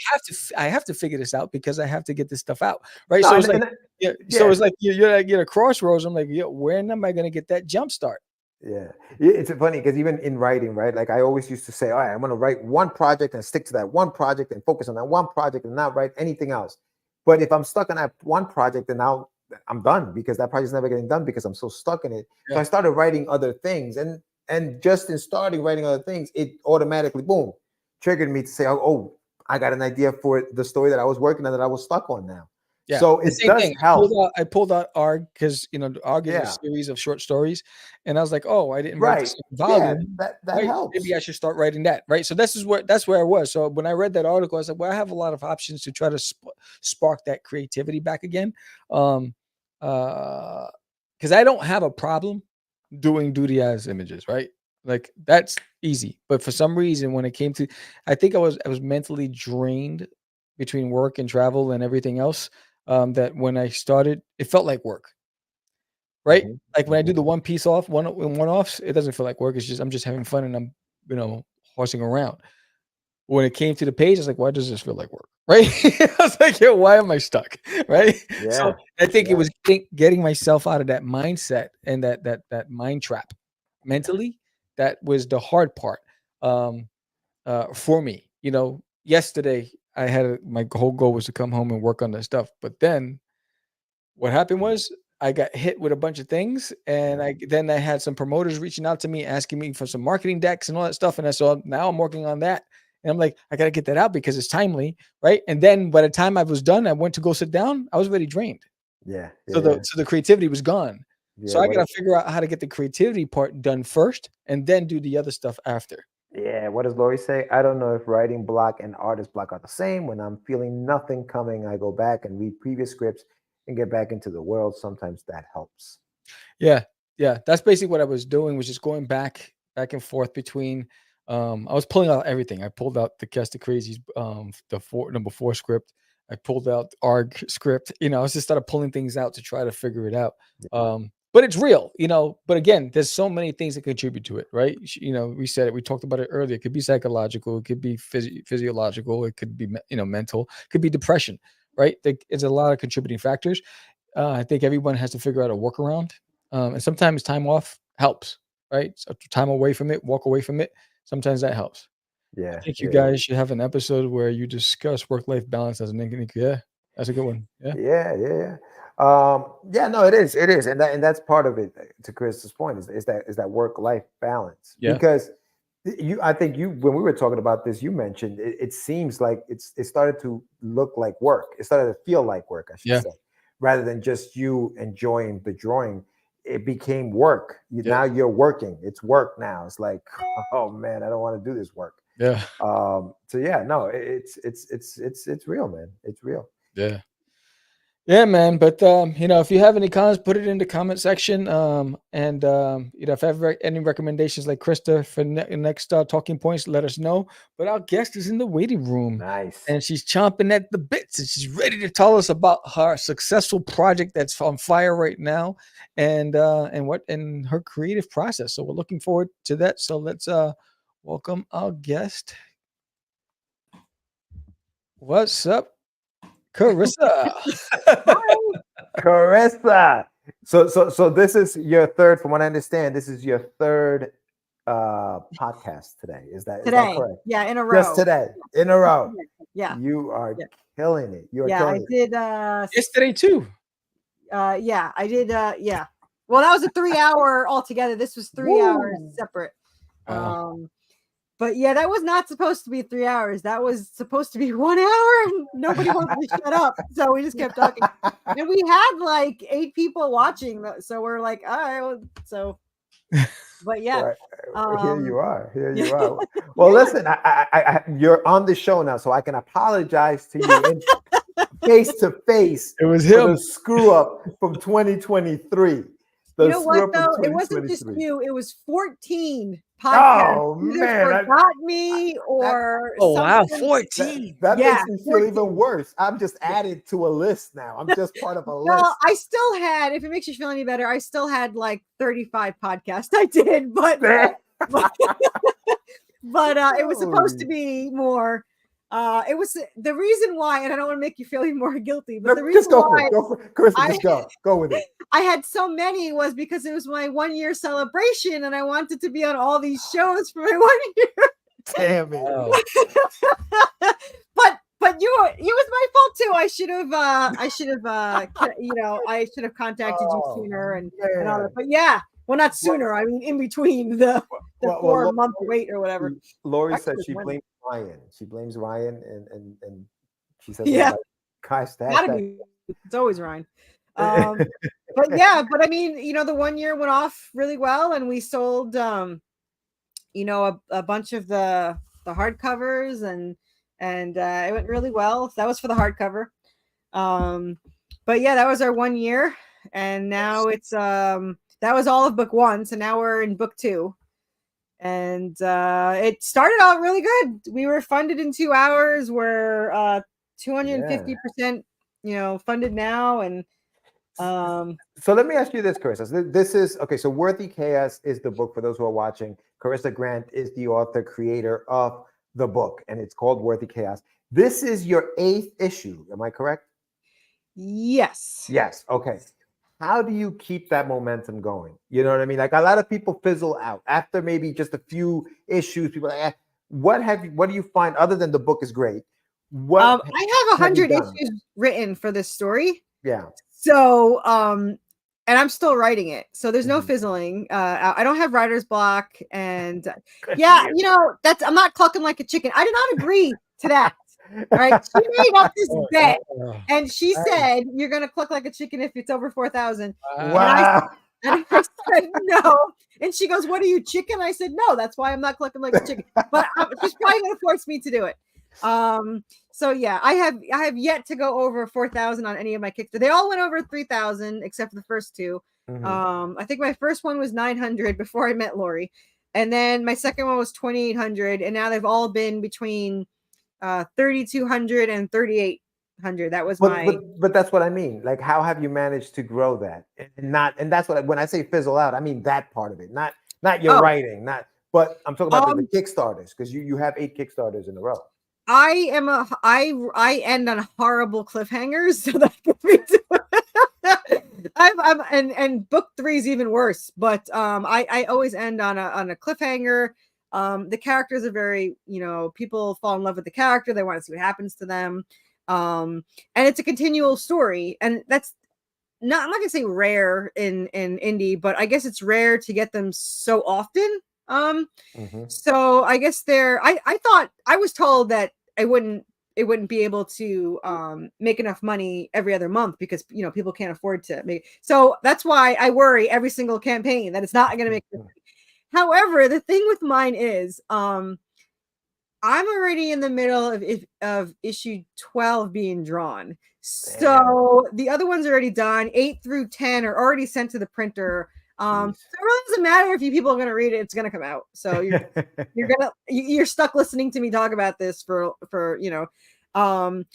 [SPEAKER 1] I have to figure this out because I have to get this stuff out, right?
[SPEAKER 2] No,
[SPEAKER 1] So it's like, yeah. So
[SPEAKER 2] yeah,
[SPEAKER 1] it's like you're like, you're at a crossroads. I'm like, yo, when am I going to get that jump start?
[SPEAKER 2] yeah. It's funny because even in writing, right? Like I always used to say, all right, I'm going to write one project and stick to that one project and focus on that one project and not write anything else. But if I'm stuck on that one project, then I'm done because that project's never getting done because I'm so stuck in it. So
[SPEAKER 1] Yeah.
[SPEAKER 2] I started writing other things, and just in starting writing other things, it automatically boom triggered me to say, oh, I got an idea for the story that I was working on that I was stuck on now.
[SPEAKER 1] Yeah,
[SPEAKER 2] So
[SPEAKER 1] the
[SPEAKER 2] it
[SPEAKER 1] same
[SPEAKER 2] does
[SPEAKER 1] thing.
[SPEAKER 2] help.
[SPEAKER 1] I pulled out ARG because, ARG is a
[SPEAKER 2] Yeah.
[SPEAKER 1] series of short stories, and I was like, "Oh, I didn't write the
[SPEAKER 2] Right.
[SPEAKER 1] second
[SPEAKER 2] Yeah.
[SPEAKER 1] volume,
[SPEAKER 2] That
[SPEAKER 1] right?
[SPEAKER 2] helps.
[SPEAKER 1] Maybe I should start writing that." Right? So that's where I was. So when I read that article, I said, "Well, I have a lot of options to try to spark that creativity back again." Um, because I don't have a problem doing duty as images, right? Like that's easy. But for some reason, when it came to, I think I was mentally drained between work and travel and everything else. That when I started, it felt like work, right?
[SPEAKER 2] Mhm,
[SPEAKER 1] Like when I do
[SPEAKER 2] mhm.
[SPEAKER 1] the one offs, it doesn't feel like work. It's just I'm just having fun and I'm horsing around. When it came to the page, I was like, why does this feel like work? Right? I was like, yo, why am I stuck? Right. So
[SPEAKER 2] Yeah.
[SPEAKER 1] I think it
[SPEAKER 2] Yeah.
[SPEAKER 1] was getting myself out of that mindset and that mind trap mentally. That was the hard part um, for me. Yesterday I had my whole goal was to come home and work on that stuff, but then what happened was I got hit with a bunch of things, and I had some promoters reaching out to me asking me for some marketing decks and all that stuff, and I saw now I'm working on that, and I'm like, I gotta get that out because it's timely, right? And then by the time I was done, I went to go sit down, I was already drained.
[SPEAKER 2] Yeah.
[SPEAKER 1] So
[SPEAKER 2] Yeah.
[SPEAKER 1] the creativity was gone.
[SPEAKER 2] Yeah.
[SPEAKER 1] So I
[SPEAKER 2] What
[SPEAKER 1] gotta figure out how to get the creativity part done first, and then do the other stuff after.
[SPEAKER 2] Yeah, what does Lori say? I don't know if writing block and artist block are the same. When I'm feeling nothing coming, I go back and read previous scripts and get back into the world. Sometimes that helps.
[SPEAKER 1] Yeah, yeah, that's basically what I was doing, was just going back and forth between. I was pulling out everything. I pulled out the Cast the Crazies, the number 4 script. I pulled out ARG script. I was just started pulling things out to try to figure it out. But it's real. But again, there's so many things that contribute to it, right? We said it. We talked about it earlier. It could be psychological. It could be physiological. It could be mental. It could be depression, right? There's a lot of contributing factors. I think everyone has to figure out a workaround, and sometimes time off helps. right? So time away from it, walk away from it. Sometimes that helps.
[SPEAKER 2] Yeah.
[SPEAKER 1] I think you guys should have an episode where you discuss work-life balance as an yeah. That's a good one. Yeah.
[SPEAKER 2] Yeah, no, it is, and that's part of it. To Chris's point, is that work-life balance.
[SPEAKER 1] Yeah.
[SPEAKER 2] Because I think when we were talking about this, you mentioned it seems like it started to look like work. It started to feel like work, I should say, rather than just you enjoying the drawing. It became work. Now you're working. It's work now. It's like, oh man, I don't want to do this work.
[SPEAKER 1] Yeah.
[SPEAKER 2] So yeah, no, it's real, man. It's real.
[SPEAKER 1] Yeah. Yeah, man. But if you have any comments, put it in the comment section. And if you have any recommendations like Krista for next talking points, let us know. But our guest is in the waiting room.
[SPEAKER 2] Nice.
[SPEAKER 1] And she's chomping at the bits, and she's ready to tell us about her successful project that's on fire right now, and her creative process. So we're looking forward to that. So let's welcome our guest. What's up, Carissa?
[SPEAKER 2] Carissa. So this is your third, from what I understand, this is your third podcast today. Is that correct?
[SPEAKER 5] Yeah, in a row.
[SPEAKER 2] Just today, in a row.
[SPEAKER 5] Yeah.
[SPEAKER 2] You are killing it. You are killing
[SPEAKER 5] it.
[SPEAKER 2] I
[SPEAKER 5] did
[SPEAKER 1] yesterday too.
[SPEAKER 5] Yeah, I did yeah. Well, that was a 3-hour altogether. This was 3 hours separate. But yeah, that was not supposed to be 3 hours. That was supposed to be 1 hour. Nobody wanted to shut up. So we just kept talking. And we had like 8 people watching. So we're like, all right. Well, so, but yeah.
[SPEAKER 2] Here you are. Well, listen, I you're on the show now, so I can apologize to you face to face.
[SPEAKER 1] It was him.
[SPEAKER 2] The screw up from 2023.
[SPEAKER 5] You know what, though? It wasn't just you. It was 14 podcasts.
[SPEAKER 2] Oh, man.
[SPEAKER 5] Forgot me or
[SPEAKER 1] wow, 14.
[SPEAKER 2] That makes me feel 14. Even worse. I'm just added to a list now. I'm just part of a list.
[SPEAKER 5] Well, I still had, if it makes you feel any better, I still had like 35 podcasts I did, but it was supposed to be more. It was the reason why, and I don't want to make you feel even more guilty, but the reason why,
[SPEAKER 2] Chris, just go with it.
[SPEAKER 5] I had so many was because it was my 1 year celebration, and I wanted to be on all these shows for my 1 year.
[SPEAKER 2] Damn it! Oh.
[SPEAKER 5] but it was my fault too. I should have contacted you sooner and all that. But yeah. Well, not sooner. I mean, in between the 4 month wait or whatever.
[SPEAKER 2] Lori said she blames Ryan. She blames Ryan, and she said, "Gosh,
[SPEAKER 5] it's always Ryan." But I mean, the 1 year went off really well, and we sold, a bunch of the hardcovers, and it went really well. That was for the hardcover. But yeah, that was our 1 year, and now it's that was all of book 1. So now we're in book 2. And it started out really good. We were funded in 2 hours. We're 250%, funded now. And
[SPEAKER 2] so let me ask you this, Carissa. This is okay. So Worthy Chaos is the book for those who are watching. Carissa Grant is the author, creator of the book, and it's called Worthy Chaos. This is your 8th issue. Am I correct?
[SPEAKER 5] Yes.
[SPEAKER 2] Yes. Okay. How do you keep that momentum going? You know what I mean? Like a lot of people fizzle out after maybe just a few issues. People are like, what do you find other than the book is great? What
[SPEAKER 5] I have 100 issues written for this story.
[SPEAKER 2] Yeah.
[SPEAKER 5] So and I'm still writing it. So there's no fizzling. I don't have writer's block, and I'm not clucking like a chicken. I did not agree to that. All right, she made up this bet, and she said you're gonna cluck like a chicken if it's over 4,000.
[SPEAKER 2] Wow!
[SPEAKER 5] And I said no, and she goes, "What are you, chicken?" I said no. That's why I'm not clucking like a chicken. But she's probably gonna force me to do it. So yeah, I have yet to go over 4,000 on any of my Kickstarter. They all went over 3,000 except for the first 2. I think my first one was 900 before I met Lori, and then my second one was 2,800, and now they've all been between 3,200 and 3,800. That was
[SPEAKER 2] but that's what I mean. Like, how have you managed to grow that? And that's what when I say fizzle out, I mean that part of it, not your writing, but I'm talking about the Kickstarters, because you have 8 Kickstarters in a row. I
[SPEAKER 5] end on horrible cliffhangers, so that I have and book 3 is even worse. But I always end on a cliffhanger. The characters are very, people fall in love with the character. They want to see what happens to them. And it's a continual story, and that's not, I'm not gonna say rare in indie, but I guess it's rare to get them so often. So I guess I thought, I was told that it wouldn't be able to make enough money every other month because people can't afford to make. So that's why I worry every single campaign that it's not going to make money. However, the thing with mine is I'm already in the middle of issue 12 being drawn. So the other one's already done. 8 through 10 are already sent to the printer. So it really doesn't matter if you people are going to read it; it's going to come out. So you're stuck listening to me talk about this for I'm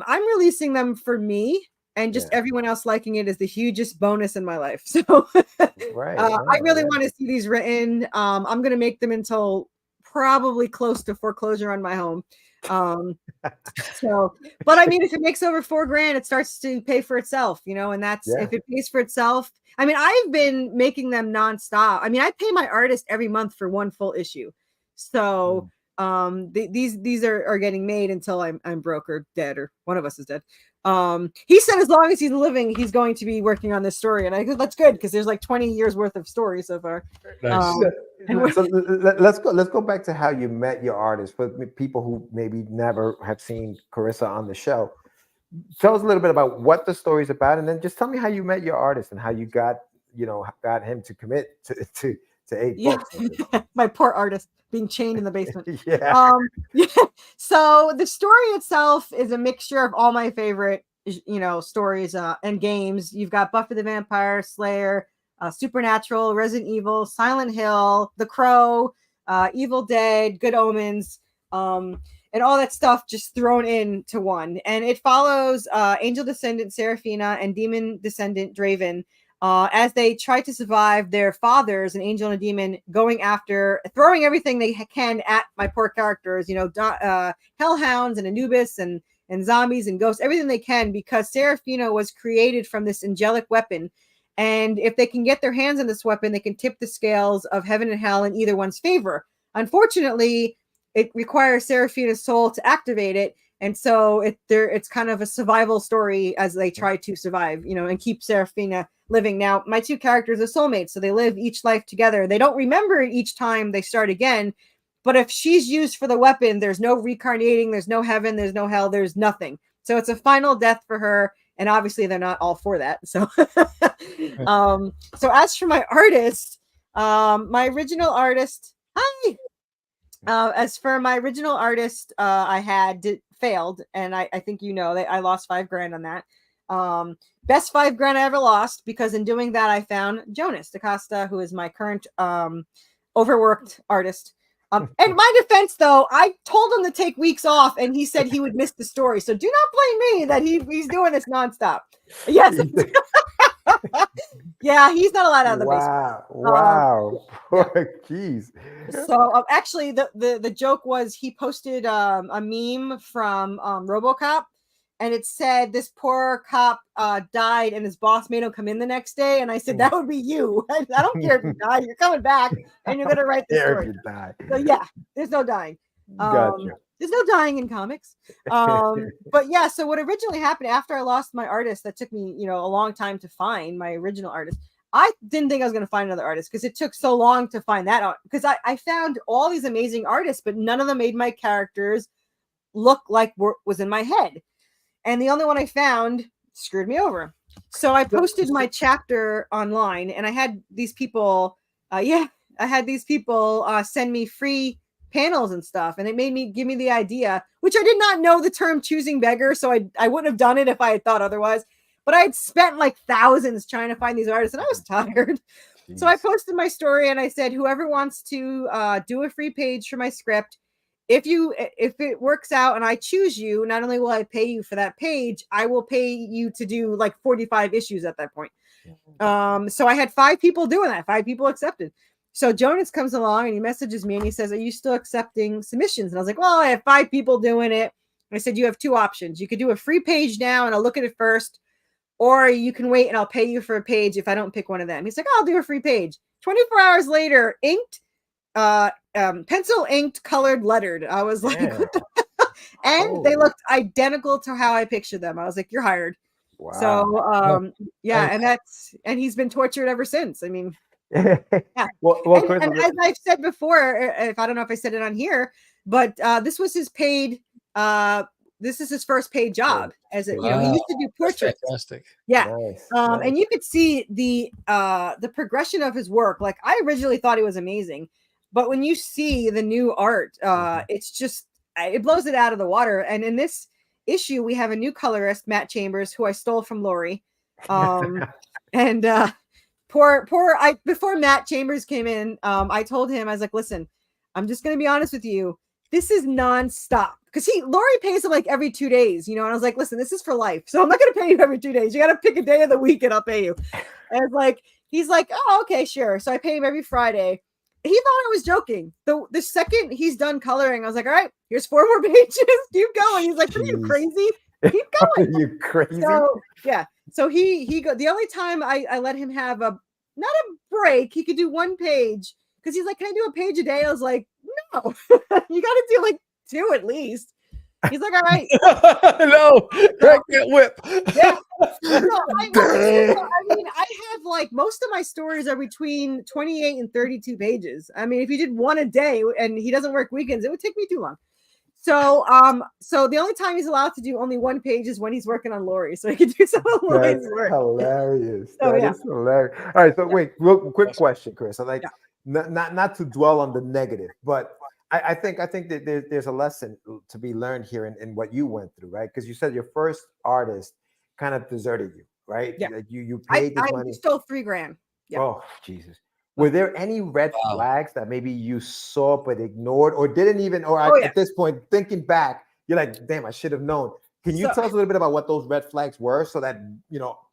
[SPEAKER 5] releasing them for me, and just everyone else liking it is the hugest bonus in my life. So I really want to see these written. I'm going to make them until probably close to foreclosure on my home. But I mean, if it makes over $4,000, it starts to pay for itself, and that's if it pays for itself. I mean, I've been making them nonstop. I mean, I pay my artist every month for one full issue. So these are getting made until I'm broke or dead, or one of us is dead. He said as long as he's living, he's going to be working on this story, and I go, that's good, because there's like 20 years worth of stories so far.
[SPEAKER 2] Nice. So let's go back to how you met your artist, for people who maybe never have seen Carissa on the show. Tell us a little bit about what the story's about, and then just tell me how you met your artist and how you got him to commit to 8 books.
[SPEAKER 5] My poor artist being chained in the basement. So the story itself is a mixture of all my favorite stories and games. You've got Buffy the Vampire Slayer, Supernatural, Resident Evil, Silent Hill, The Crow, Evil Dead, Good Omens, and all that stuff just thrown into one. And it follows angel descendant Seraphina and demon descendant Draven as they try to survive their fathers, an angel and a demon, throwing everything they can at my poor characters, hellhounds and Anubis and zombies and ghosts, everything they can, because Seraphina was created from this angelic weapon. And if they can get their hands on this weapon, they can tip the scales of heaven and hell in either one's favor. Unfortunately, it requires Seraphina's soul to activate it. And so it's kind of a survival story as they try to survive, and keep Seraphina living. Now, my two characters are soulmates, so they live each life together. They don't remember it each time they start again. But if she's used for the weapon, there's no reincarnating, there's no heaven, there's no hell, there's nothing. So it's a final death for her. And obviously they're not all for that. So, so as for my artist, my original artist, as for my original artist, I had failed. And I think, I lost $5,000 on that. Best $5,000 I ever lost, because in doing that, I found Jonas DaCosta, who is my current overworked artist. In my defense, though, I told him to take weeks off, and he said he would miss the story. So do not blame me that he's doing this nonstop. Yes. Yeah, he's not allowed out of the basement.
[SPEAKER 2] Wow. Jeez.
[SPEAKER 5] So actually, the joke was he posted a meme from RoboCop, and it said this poor cop died, and his boss made him come in the next day. And I said, that would be you. I don't care if you die. You're coming back, and you're going to write the story. So yeah, there's no dying.
[SPEAKER 2] Gotcha.
[SPEAKER 5] There's no dying in comics. But yeah, so what originally happened after I lost my artist, that took me, a long time to find my original artist. I didn't think I was going to find another artist, because it took so long to find that out. Because I found all these amazing artists, but none of them made my characters look like was in my head. And the only one I found screwed me over. So I posted my chapter online, and I had these people, send me free panels and stuff. And it made me give me the idea, which I did not know the term choosing beggar. So I wouldn't have done it if I had thought otherwise. But I had spent like thousands trying to find these artists, and I was tired. Jeez. So I posted my story, and I said, whoever wants to do a free page for my script, if it works out and I choose you, not only will I pay you for that page, I will pay you to do like 45 issues at that point. So I had 5 people doing that. 5 people accepted. So Jonas comes along and he messages me and he says, are you still accepting submissions? And I was like, well, I have 5 people doing it. And I said, you have 2 options. You could do a free page now and I'll look at it first, or you can wait and I'll pay you for a page if I don't pick one of them. He's like, I'll do a free page. 24 hours later, inked, pencil inked, colored, lettered. I was like, what the and they looked identical to how I pictured them. I was like, you're hired.
[SPEAKER 2] Wow.
[SPEAKER 5] So and he's been tortured ever since. I mean, yeah. And as I've said before, if I don't know if I said it on here, but this was his paid this is his first paid job as a, he used to do portraits.
[SPEAKER 1] Fantastic.
[SPEAKER 5] Yeah. Nice. And you could see the progression of his work. Like, I originally thought it was amazing, but when you see the new art, it's just, it blows it out of the water. And in this issue, we have a new colorist, Matt Chambers, who I stole from Lori. And before Matt Chambers came in, I told him, I was like, listen, I'm just going to be honest with you. This is nonstop, because Lori pays him like every 2 days, and I was like, listen, this is for life. So I'm not going to pay you every 2 days. You got to pick a day of the week and I'll pay you. And it's like, he's like, oh, okay, sure. So I pay him every Friday. He thought I was joking. The second he's done coloring, I was like, all right, here's 4 more pages. Keep going. He's like, are you crazy? Keep going.
[SPEAKER 2] Are you crazy?
[SPEAKER 5] So yeah. So he the only time I let him have not a break, he could do 1 page, because he's like, can I do a page a day? I was like, no, you got to do like 2 at least. He's like, all right.
[SPEAKER 1] No, crack that whip.
[SPEAKER 5] Yeah. I mean, I have like, most of my stories are between 28 and 32 pages. I mean, if you did 1 a day and he doesn't work weekends, it would take me too long. So, so the only time he's allowed to do only 1 page is when he's working on Lori, so he can do some of Lori's work.
[SPEAKER 2] Hilarious. That is hilarious. All right, so wait, real quick question, Chris. I like not to dwell on the negative, but I think that there's a lesson to be learned here in what you went through, right? Because you said your first artist kind of deserted you, right?
[SPEAKER 5] Yeah.
[SPEAKER 2] Like you paid this money.
[SPEAKER 5] I stole $3,000. Yeah.
[SPEAKER 2] Oh, Jesus. Were there any red flags that maybe you saw but ignored, or didn't even, at this point, thinking back, you're like, damn, I should have known. Can you tell us a little bit about what those red flags were, so that,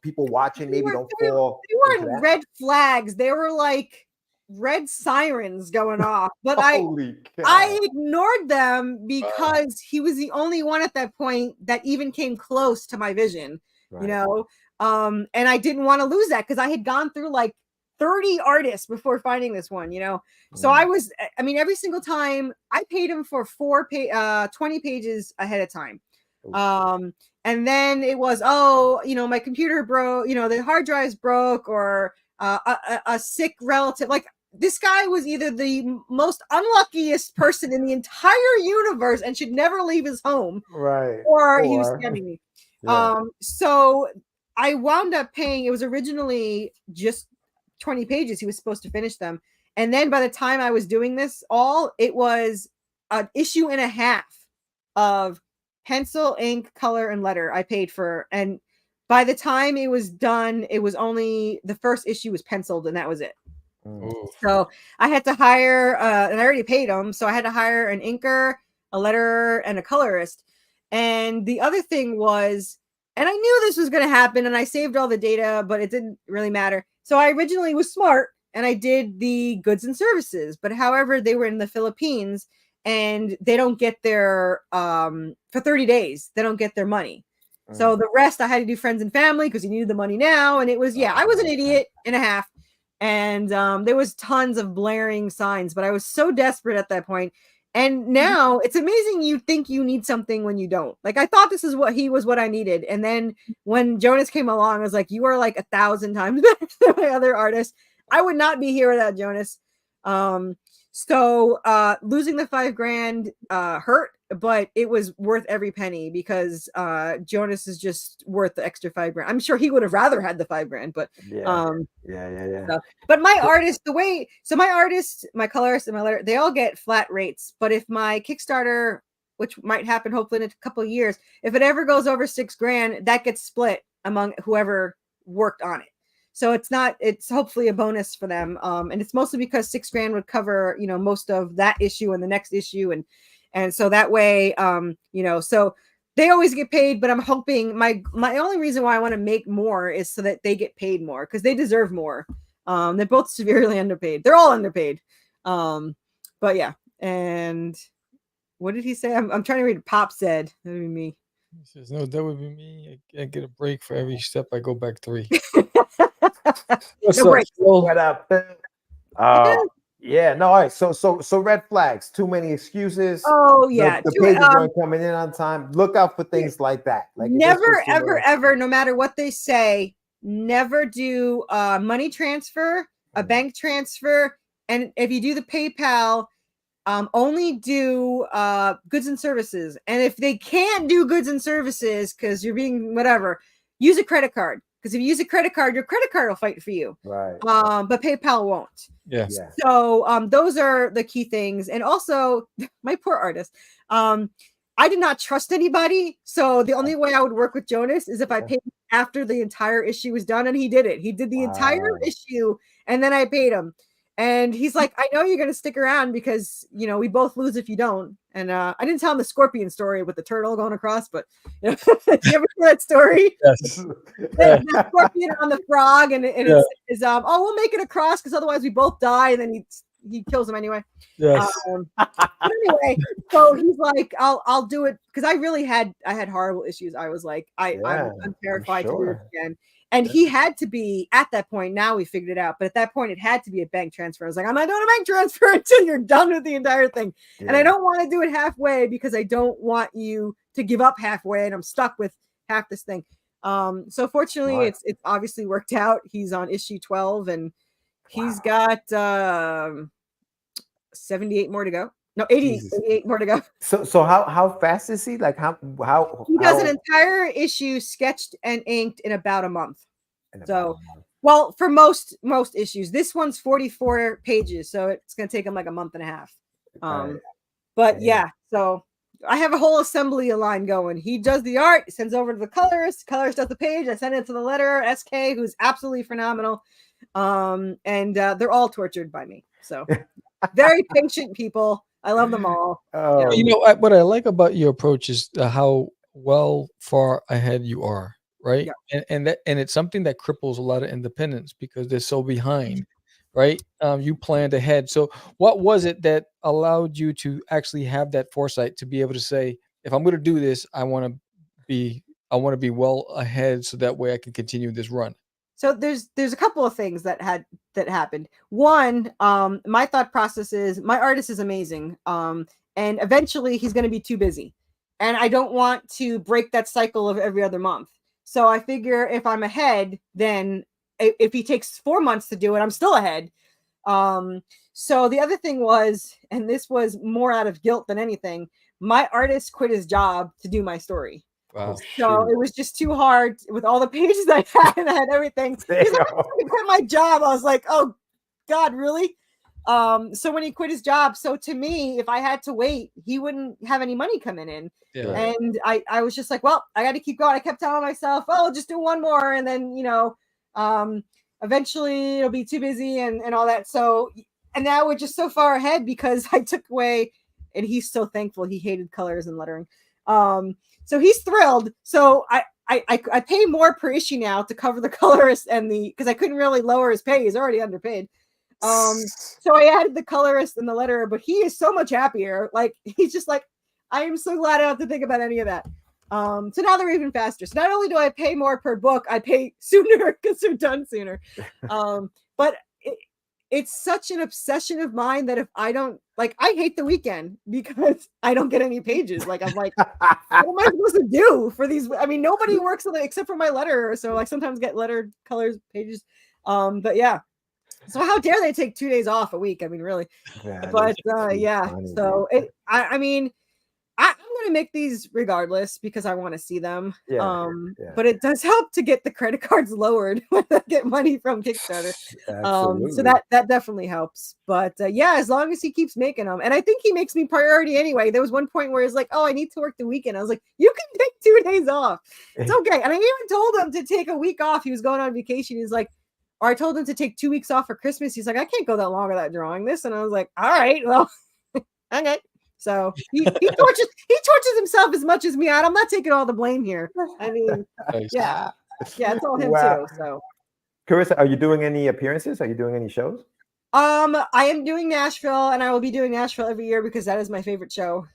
[SPEAKER 2] people watching maybe don't fall?
[SPEAKER 5] They weren't red flags. They were like red sirens going off, but I ignored them because he was the only one at that point that even came close to my vision, and I didn't want to lose that, because I had gone through like 30 artists before finding this one, so I mean, every single time I paid him for 20 pages ahead of time. And then it was, my computer broke, the hard drive's broke, or a sick relative. Like, this guy was either the most unluckiest person in the entire universe and should never leave his home, or he was scamming me. So I wound up paying, it was originally just 20 pages. He was supposed to finish them. And then by the time I was doing this it was an issue and a half of pencil, ink, color, and letter I paid for. And by the time it was done, it was only the first issue was penciled, and that was it. So I had to hire, and I already paid him, so I had to hire an inker, a letterer, and a colorist. And the other thing was, and I knew this was going to happen, and I saved all the data, but it didn't really matter. So I originally was smart, and I did the goods and services, but however, they were in the Philippines, and they don't get their, for 30 days, they don't get their money. So the rest I had to do friends and family, because he needed the money now. And it was, I was an idiot and a half. And there was tons of blaring signs, but I was so desperate at that point. And now it's amazing you think you need something when you don't. Like, I thought this is what I needed. And then when Jonas came along, I was like, you are like 1,000 times better than my other artists. I would not be here without Jonas. So losing the $5,000 hurt, but it was worth every penny, because Jonas is just worth the extra $5,000. I'm sure he would have rather had the $5,000, but but my artist, my artist, my colorist, and my letter, they all get flat rates. But if my Kickstarter, which might happen hopefully in a couple of years, if it ever goes over $6,000, that gets split among whoever worked on it. So it's hopefully a bonus for them. And it's mostly because $6,000 would cover, most of that issue and the next issue. And so that way, so they always get paid, but I'm hoping my only reason why I want to make more is so that they get paid more, because they deserve more. They're both severely underpaid. They're all underpaid. But yeah. And what did he say? I'm trying to read. Pop said, that would be me.
[SPEAKER 1] He says, no, that would be me. I get a break for every step I go back 3. What's
[SPEAKER 5] No
[SPEAKER 1] up,
[SPEAKER 5] break.
[SPEAKER 1] Phil?
[SPEAKER 2] What up, Phil? Yeah, no, all right. So red flags, too many excuses.
[SPEAKER 5] Oh yeah,
[SPEAKER 2] The pages weren't coming in on time. Look out for things like that. Like
[SPEAKER 5] never, ever, ever, no matter what they say, never do money transfer, a bank transfer, and if you do the PayPal, only do goods and services. And if they can't do goods and services because you're being whatever, use a credit card. Because if you use a credit card, your credit card will fight for you.
[SPEAKER 2] Right.
[SPEAKER 5] But PayPal won't.
[SPEAKER 1] Yes.
[SPEAKER 2] Yeah.
[SPEAKER 5] So those are the key things. And also, my poor artist. I did not trust anybody. So the only way I would work with Jonas is if I paid after the entire issue was done, and he did it. He did the entire issue, and then I paid him. And he's like, I know you're going to stick around because, you know, we both lose if you don't. And I didn't tell him the scorpion story with the turtle going across, but you know, you ever hear that story?
[SPEAKER 1] Yes.
[SPEAKER 5] The scorpion on the frog, and it is oh, we'll make it across because otherwise we both die, and then he kills him anyway.
[SPEAKER 1] Yes.
[SPEAKER 5] But anyway, so he's like, I'll do it because I had horrible issues. I was like, I'm terrified to do it again. And he had to be at that point. Now we figured it out, but at that point, it had to be a bank transfer. I was like, I'm not doing a bank transfer until you're done with the entire thing. Yeah. And I don't want to do it halfway because I don't want you to give up halfway, and I'm stuck with half this thing. So fortunately, it's obviously worked out. He's on issue 12, and he's got 78 more to go. No, 88 more to go.
[SPEAKER 2] So how fast is he? Like how
[SPEAKER 5] he does an entire issue sketched and inked in about a month. Well, for most issues, this one's 44 pages, so it's gonna take him like a month and a half. But yeah, so I have a whole assembly line going. He does the art, sends over to the colorist. Colorist does the page. I send it to the letterer, SK, who's absolutely phenomenal. And they're all tortured by me. So very patient people. I love them all.
[SPEAKER 2] Oh.
[SPEAKER 1] You know what I like about your approach is how far ahead you are, right? Yeah. And it's something that cripples a lot of independents because they're so behind, right? You planned ahead. So what was it that allowed you to actually have that foresight to be able to say, if I'm going to do this, I want to be well ahead so that way I can continue this run?
[SPEAKER 5] So there's a couple of things that happened. One, my thought process is my artist is amazing. And eventually he's going to be too busy. And I don't want to break that cycle of every other month. So I figure if I'm ahead, then if he takes 4 months to do it, I'm still ahead. So the other thing was, and this was more out of guilt than anything, my artist quit his job to do my story.
[SPEAKER 1] Wow.
[SPEAKER 5] So it was just too hard with all the pages I had, and I had everything. He's like, I quit my job. I was like, oh God, really? So when he quit his job, so to me, if I had to wait, he wouldn't have any money coming in. Yeah. And I was just like, well, I got to keep going. I kept telling myself, oh, I'll just do one more. And then, you know, eventually it'll be too busy and all that. So, and now we're just so far ahead because I took away, and he's so thankful. He hated colors and lettering. So he's thrilled. So I pay more per issue now to cover the colorist and because I couldn't really lower his pay. He's already underpaid. So I added the colorist and the letterer, but he is so much happier. Like he's just like, I am so glad I don't have to think about any of that. So now they're even faster. So not only do I pay more per book, I pay sooner because they're done sooner. But it's such an obsession of mine that if I don't, like, I hate the weekend because I don't get any pages. Like, I'm like, what am I supposed to do for these? I mean, nobody works on it except for my letterer. So I sometimes get lettered colors pages. But yeah. So how dare they take 2 days off a week? I mean, really. Yeah, but yeah. Funny, so I mean, I'm going to make these regardless because I want to see them. Yeah, But it does help to get the credit cards lowered when I get money from Kickstarter. So that definitely helps. But yeah, as long as he keeps making them. And I think he makes me priority anyway. There was one point where he's like, oh, I need to work the weekend. I was like, you can take 2 days off. It's okay. And I even told him to take a week off. He was going on vacation. He's like, or I told him to take 2 weeks off for Christmas. He's like, I can't go that long without drawing this. And I was like, all right, well, okay. So he tortures himself as much as me. I'm not taking all the blame here. I mean, yeah, it's all him too. So,
[SPEAKER 2] Carissa, are you doing any appearances? Are you doing any shows? I
[SPEAKER 5] am doing Nashville, and I will be doing Nashville every year because that is my favorite show.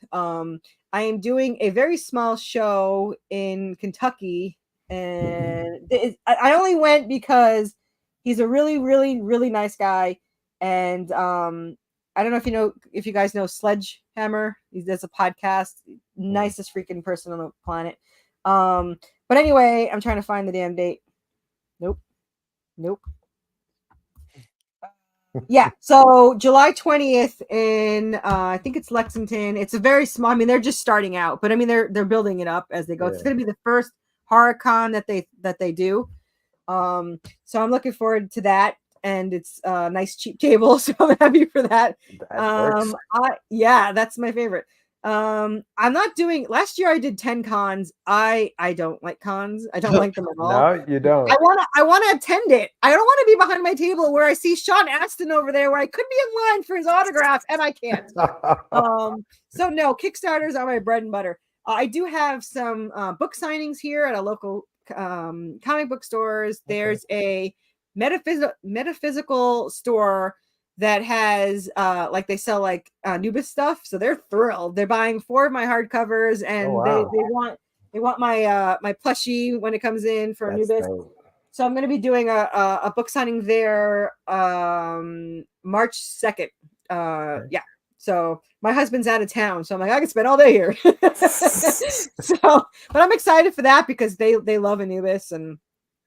[SPEAKER 5] I am doing a very small show in Kentucky, and I only went because he's a really, really, really nice guy, and I don't know if you guys know Sledgehammer. He does a podcast. Nicest freaking person on the planet. But anyway, I'm trying to find the damn date. Nope. Yeah, so July 20th in I think it's Lexington. It's a very small. I mean, they're just starting out, but I mean they're building it up as they go. It's going to be the first horror con that they do. So I'm looking forward to that, and it's a nice cheap table, so I'm happy for that. That's my favorite. I'm not doing. Last year I did 10 cons. I don't like cons. I don't like them at all.
[SPEAKER 2] No, you don't.
[SPEAKER 5] I want to attend it. I don't want to be behind my table where I see Sean Astin over there where I could be in line for his autograph and I can't. So no, Kickstarters are my bread and butter. I do have some book signings here at a local comic book stores. There's a metaphysical store that has like they sell like Anubis stuff, so they're thrilled. They're buying 4 of my hardcovers, and they want my my plushie when it comes in for Anubis. So I'm going to be doing a book signing there March 2nd. Yeah. So my husband's out of town, so I'm like, I can spend all day here. But I'm excited for that because they love Anubis, and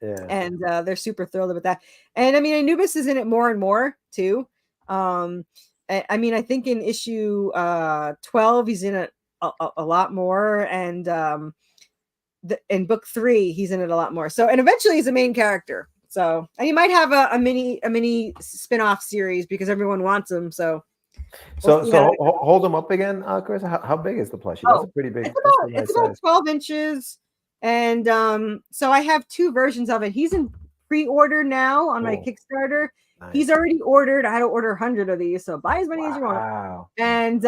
[SPEAKER 5] they're super thrilled about that. And I mean, Anubis is in it more and more too. I mean, I think in issue 12 he's in it a lot more, and in book 3 he's in it a lot more. So, and eventually he's a main character. So, and he might have a mini spin-off series because everyone wants him. So
[SPEAKER 2] hold them up again, Chris. How big is the plushie? That's a pretty big.
[SPEAKER 5] It's about 12 inches, and so I have 2 versions of it. He's in pre-order now on my Kickstarter. Nice. He's already ordered. I had to order 100 of these, so buy as many as you want. And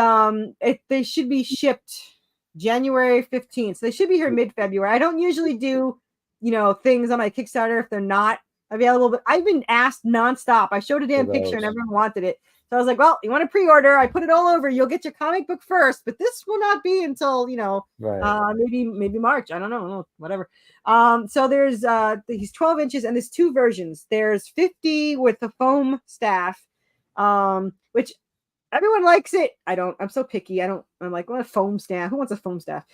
[SPEAKER 5] they should be shipped January 15th. So they should be here mid-February. I don't usually do, things on my Kickstarter if they're not available, but I've been asked nonstop. I showed a damn picture and everyone wanted it. So I was like, well, you want to pre-order? I put it all over. You'll get your comic book first, but this will not be until, maybe March. I don't know, whatever. So there's he's 12 inches and there's 2 versions. There's 50 with the foam staff, which everyone likes it. I don't. I'm so picky. I'm like, what a foam staff? Who wants a foam staff?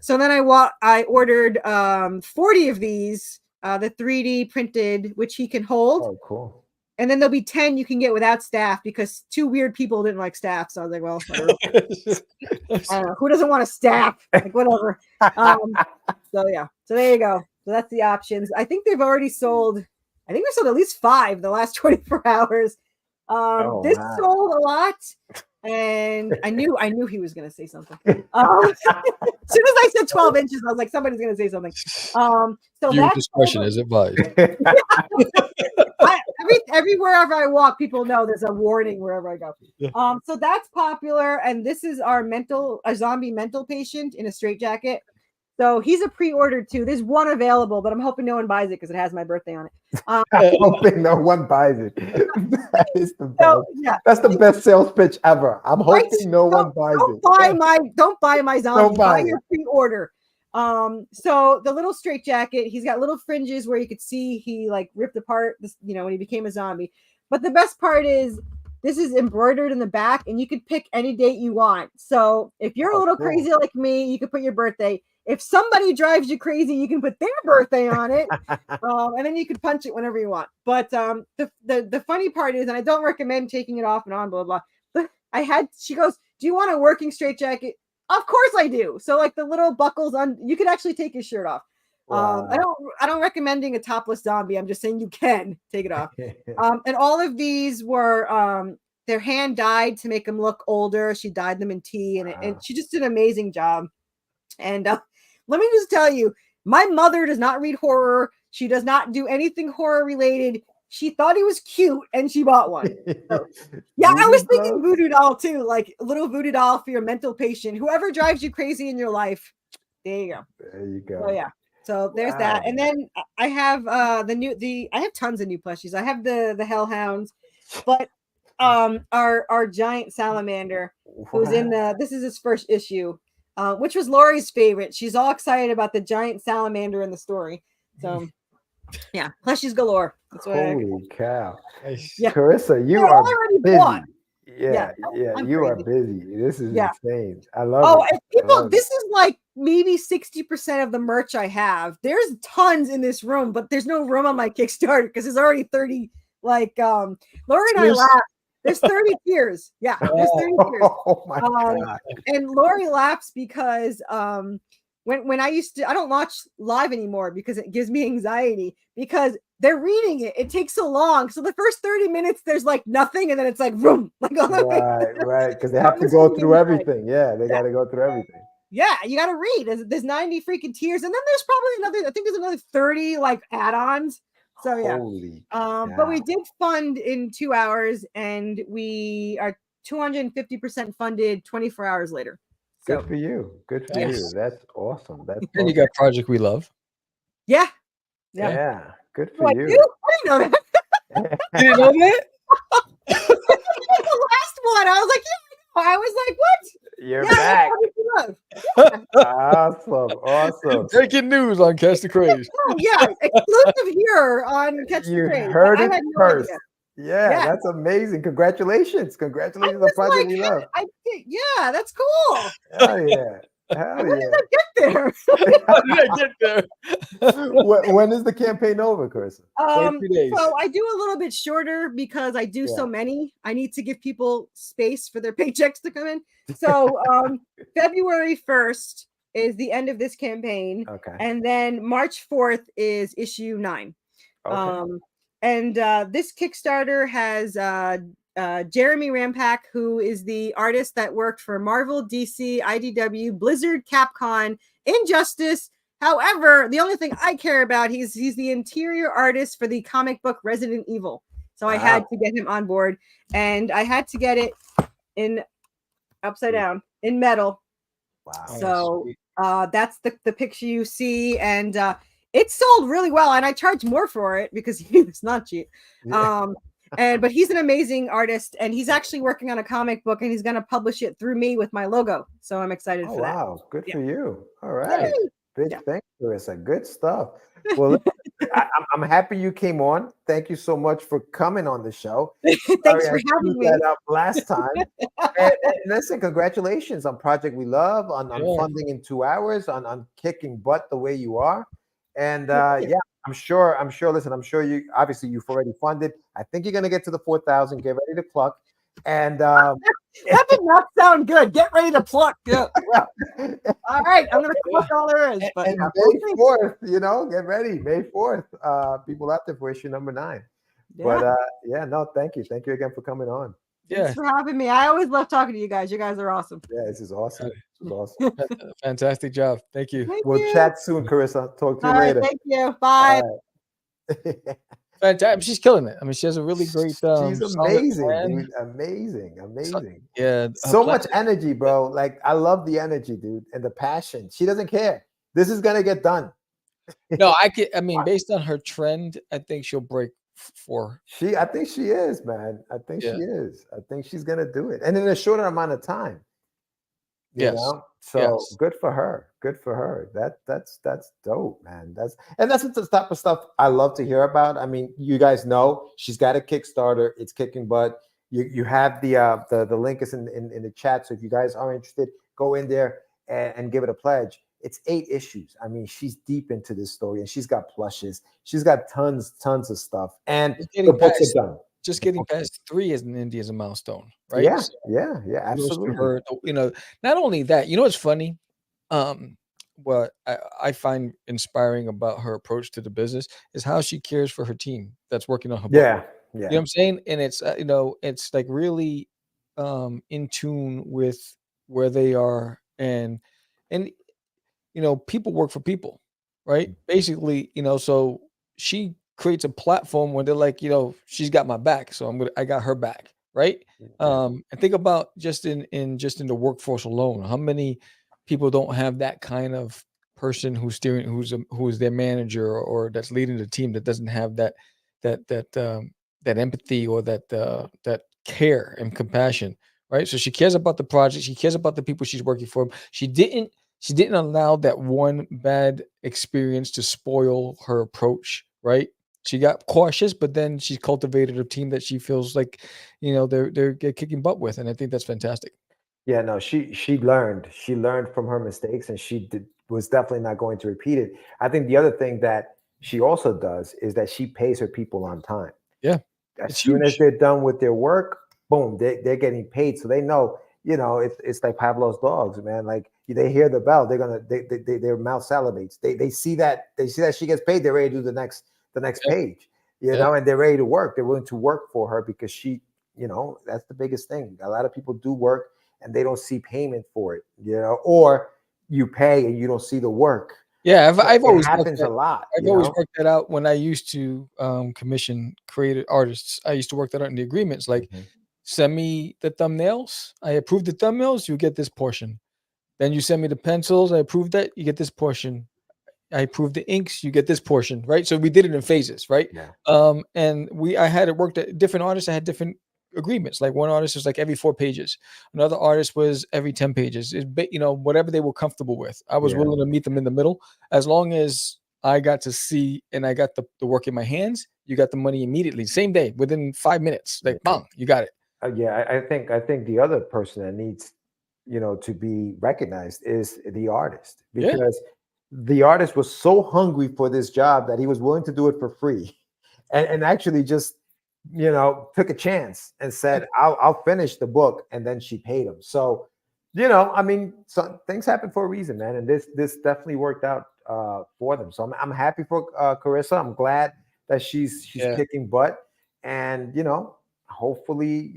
[SPEAKER 5] So then I ordered 40 of these, the 3D printed, which he can hold.
[SPEAKER 2] Oh, cool.
[SPEAKER 5] And then there'll be 10 you can get without staff because 2 weird people didn't like staff. So I was like, well, whatever. Who doesn't want a staff? Like, whatever. So yeah. So there you go. So that's the options. I think they've already sold. I think we sold at least 5 the last 24 hours. This sold a lot. And I knew he was going to say something. As soon as I said 12 inches, I was like, somebody's going to say something. So
[SPEAKER 1] your discretion is advised.
[SPEAKER 5] Everywhere I walk, people know there's a warning wherever I go. So that's popular, and this is our zombie mental patient in a straitjacket. So he's a pre-order too. There's 1 available, but I'm hoping no one buys it because it has my birthday on it.
[SPEAKER 2] I'm hoping no one buys it. That is the best. That's the best sales pitch ever. I'm hoping no one buys it.
[SPEAKER 5] Don't buy my zombie. Buy your pre-order. So the little straitjacket, he's got little fringes where you could see he like ripped apart this, when he became a zombie. But the best part is this is embroidered in the back, and you could pick any date you want. So if you're a little crazy like me, you could put your birthday. If somebody drives you crazy, you can put their birthday on it, and then you can punch it whenever you want. But the funny part is, and I don't recommend taking it off and on, blah blah. But she goes, "Do you want a working straitjacket?" Of course I do. So like the little buckles on, you could actually take your shirt off. Wow. I don't recommending a topless zombie. I'm just saying you can take it off. And all of these were they're hand dyed to make them look older. She dyed them in tea, and she just did an amazing job. And let me just tell you, my mother does not read horror. She does not do anything horror related. She thought he was cute and she bought one. So, yeah, I was thinking voodoo doll too, like a little voodoo doll for your mental patient. Whoever drives you crazy in your life. There you go.
[SPEAKER 2] There you go.
[SPEAKER 5] So yeah. So there's that. And then I have I have tons of new plushies. I have the Hellhounds, but our giant salamander who's in this is his first issue. which was Lori's favorite. She's all excited about the giant salamander in the story. So, yeah, plushies galore. That's what
[SPEAKER 2] Holy cow.
[SPEAKER 5] Yeah.
[SPEAKER 2] Carissa, you
[SPEAKER 5] They're
[SPEAKER 2] are
[SPEAKER 5] already
[SPEAKER 2] busy.
[SPEAKER 5] bought.
[SPEAKER 2] Yeah,
[SPEAKER 5] I'm
[SPEAKER 2] you are
[SPEAKER 5] crazy.
[SPEAKER 2] busy. This is
[SPEAKER 5] Yeah.
[SPEAKER 2] insane. I love
[SPEAKER 5] Oh,
[SPEAKER 2] it.
[SPEAKER 5] and people, this is like maybe 60% of the merch I have. There's tons in this room, but there's no room on my Kickstarter because there's already 30. Like, Lori and I laugh. There's 30 tiers. Yeah, there's 30 tiers.
[SPEAKER 2] Oh my God.
[SPEAKER 5] And Lori laughs because when I used to, I don't watch live anymore because it gives me anxiety because they're reading it. It takes so long. So the first 30 minutes, there's like nothing, and then it's like boom, like all the way.
[SPEAKER 2] Right. Because they have to go through everything. Yeah, they got to go through everything.
[SPEAKER 5] Yeah, you got to read. There's 90 freaking tiers, and then there's probably another. I think there's another 30 like add-ons. So yeah.
[SPEAKER 2] Holy
[SPEAKER 5] but we did fund in 2 hours, and we are 250% funded 24 hours later. So,
[SPEAKER 2] good for you. Good for you. That's awesome. That's
[SPEAKER 1] And you got Project We Love.
[SPEAKER 5] Yeah.
[SPEAKER 2] Good
[SPEAKER 5] Oh,
[SPEAKER 2] for
[SPEAKER 5] I
[SPEAKER 2] you.
[SPEAKER 5] do? I didn't know that.
[SPEAKER 1] You didn't know that?
[SPEAKER 5] The last one, I was like, yeah, I was like, what?
[SPEAKER 2] You're back. Awesome.
[SPEAKER 1] Breaking news on Catch the Craze.
[SPEAKER 5] Oh, yeah, exclusive here on Catch the
[SPEAKER 2] You
[SPEAKER 5] Craze.
[SPEAKER 2] heard
[SPEAKER 5] I
[SPEAKER 2] it
[SPEAKER 5] had no
[SPEAKER 2] first.
[SPEAKER 5] idea.
[SPEAKER 2] Yeah, that's amazing. Congratulations on Project
[SPEAKER 5] Like,
[SPEAKER 2] We Love.
[SPEAKER 5] yeah, that's cool.
[SPEAKER 2] Hell yeah.
[SPEAKER 5] When did I get there?
[SPEAKER 1] How did I get there?
[SPEAKER 2] When is the campaign over, Carissa?
[SPEAKER 1] 30 days.
[SPEAKER 5] So I do a little bit shorter because I do so many. I need to give people space for their paychecks to come in. So February 1st is the end of this campaign.
[SPEAKER 2] Okay.
[SPEAKER 5] And then March 4th is issue 9.
[SPEAKER 2] Okay.
[SPEAKER 5] And this Kickstarter has Jeremy Rampak, who is the artist that worked for Marvel, DC, IDW, Blizzard, Capcom, Injustice. However, the only thing I care about, he's the interior artist for the comic book Resident Evil. So I had to get him on board, and I had to get it in upside down in metal.
[SPEAKER 2] Wow.
[SPEAKER 5] So that's the picture you see, and it sold really well, and I charged more for it because it's not cheap. But he's an amazing artist, and he's actually working on a comic book, and he's going to publish it through me with my logo. So I'm excited for that.
[SPEAKER 2] Wow, good for you. All right.
[SPEAKER 5] Yay.
[SPEAKER 2] Big thanks, Carissa. Good stuff. Well, I'm happy you came on. Thank you so much for coming on the show.
[SPEAKER 5] Thanks for having me.
[SPEAKER 2] That up last time. and listen, congratulations on Project We Love, on funding in 2 hours, on kicking butt the way you are. And I'm sure. Listen, I'm sure you've already funded. I think you're gonna get to the 4,000. Get ready to pluck. And
[SPEAKER 5] that did not sound good. Get ready to pluck. Yeah. All right, I'm gonna pluck all there is. But
[SPEAKER 2] and May 4th, get ready. May 4th. People out there for issue number 9.
[SPEAKER 5] Yeah.
[SPEAKER 2] But thank you. Thank you again for coming on.
[SPEAKER 5] Thanks for having me. I always love talking to you guys. You guys are awesome.
[SPEAKER 2] Yeah, this is awesome.
[SPEAKER 1] Fantastic job. Thank you.
[SPEAKER 2] We'll chat soon, Carissa. Talk to you later.
[SPEAKER 5] Thank you. Bye.
[SPEAKER 1] Fantastic. She's killing it. I mean, she has a really great.
[SPEAKER 2] She's amazing, dude. Amazing.
[SPEAKER 1] Yeah.
[SPEAKER 2] So much energy, bro. Like, I love the energy, dude, and the passion. She doesn't care. This is gonna get done.
[SPEAKER 1] No, I mean, based on her trend, I think she'll break 4.
[SPEAKER 2] I think she is, man. I think she is. I think she's gonna do it, and in a shorter amount of time. You know? So good for her. Good for her. That's dope, man. That's the type of stuff I love to hear about. I mean, you guys know she's got a Kickstarter. It's kicking butt. You have the link is in the chat. So if you guys are interested, go in there and give it a pledge. It's 8 issues. I mean, she's deep into this story, and she's got plushes. She's got tons of stuff, and the books are done.
[SPEAKER 1] Just getting past 3 as an indie is a milestone, right?
[SPEAKER 2] Yeah, absolutely.
[SPEAKER 1] Her, not only that, what's funny? What I find inspiring about her approach to the business is how she cares for her team that's working on her book.
[SPEAKER 2] Yeah.
[SPEAKER 1] You know what I'm saying? And it's it's like really in tune with where they are, and people work for people, right? Basically, so she creates a platform where they're like, she's got my back, so I got her back, right? And think about just in the workforce alone, how many people don't have that kind of person who's their manager or that's leading the team that doesn't have that empathy or that care and compassion, right? So she cares about the project. She cares about the people she's working for. She didn't allow that one bad experience to spoil her approach, right? She got cautious, but then she cultivated a team that she feels like, they're kicking butt with, and I think that's fantastic.
[SPEAKER 2] Yeah, no, she learned. She learned from her mistakes, and was definitely not going to repeat it. I think the other thing that she also does is that she pays her people on time.
[SPEAKER 1] Yeah,
[SPEAKER 2] As
[SPEAKER 1] it's
[SPEAKER 2] soon as
[SPEAKER 1] huge.
[SPEAKER 2] they're done with their work, boom, they're getting paid. So they know, it's like Pavlov's dogs, man. Like they hear the bell, their mouth salivates. They see that she gets paid, they're ready to do the next
[SPEAKER 1] Yeah,
[SPEAKER 2] page,
[SPEAKER 1] yeah,
[SPEAKER 2] and they're ready to work. They're willing to work for her because that's the biggest thing. A lot of people do work and they don't see payment for it, or you pay and you don't see the work.
[SPEAKER 1] yeah. I've
[SPEAKER 2] So
[SPEAKER 1] I've
[SPEAKER 2] it
[SPEAKER 1] always worked
[SPEAKER 2] happens
[SPEAKER 1] that.
[SPEAKER 2] a lot,
[SPEAKER 1] I've always worked that out when I used to commission creative artists. I used to work that out in the agreements. Like,
[SPEAKER 2] Mhm.
[SPEAKER 1] send me the thumbnails. I approve the thumbnails. You get this portion. Then you send me the pencils. I approve that. You get this portion. I approve the inks. You get this portion, right? So we did it in phases, right?
[SPEAKER 2] Yeah.
[SPEAKER 1] And I had it worked at different artists. I had different agreements. Like one artist was like every 4 pages. Another artist was every 10 pages. Whatever they were comfortable with. I was
[SPEAKER 2] Yeah.
[SPEAKER 1] willing to meet them in the middle, as long as I got to see and I got the work in my hands. You got the money immediately, same day, within 5 minutes. Like, bang, you got it.
[SPEAKER 2] Yeah, I think the other person that needs, to be recognized is the artist,
[SPEAKER 1] Yeah,
[SPEAKER 2] because the artist was so hungry for this job that he was willing to do it for free, and actually just, took a chance and said, "I'll finish the book," and then she paid him. So, I mean, some things happen for a reason, man, and this definitely worked out for them. So I'm happy for Carissa. I'm glad that she's
[SPEAKER 1] yeah.
[SPEAKER 2] kicking butt, and hopefully,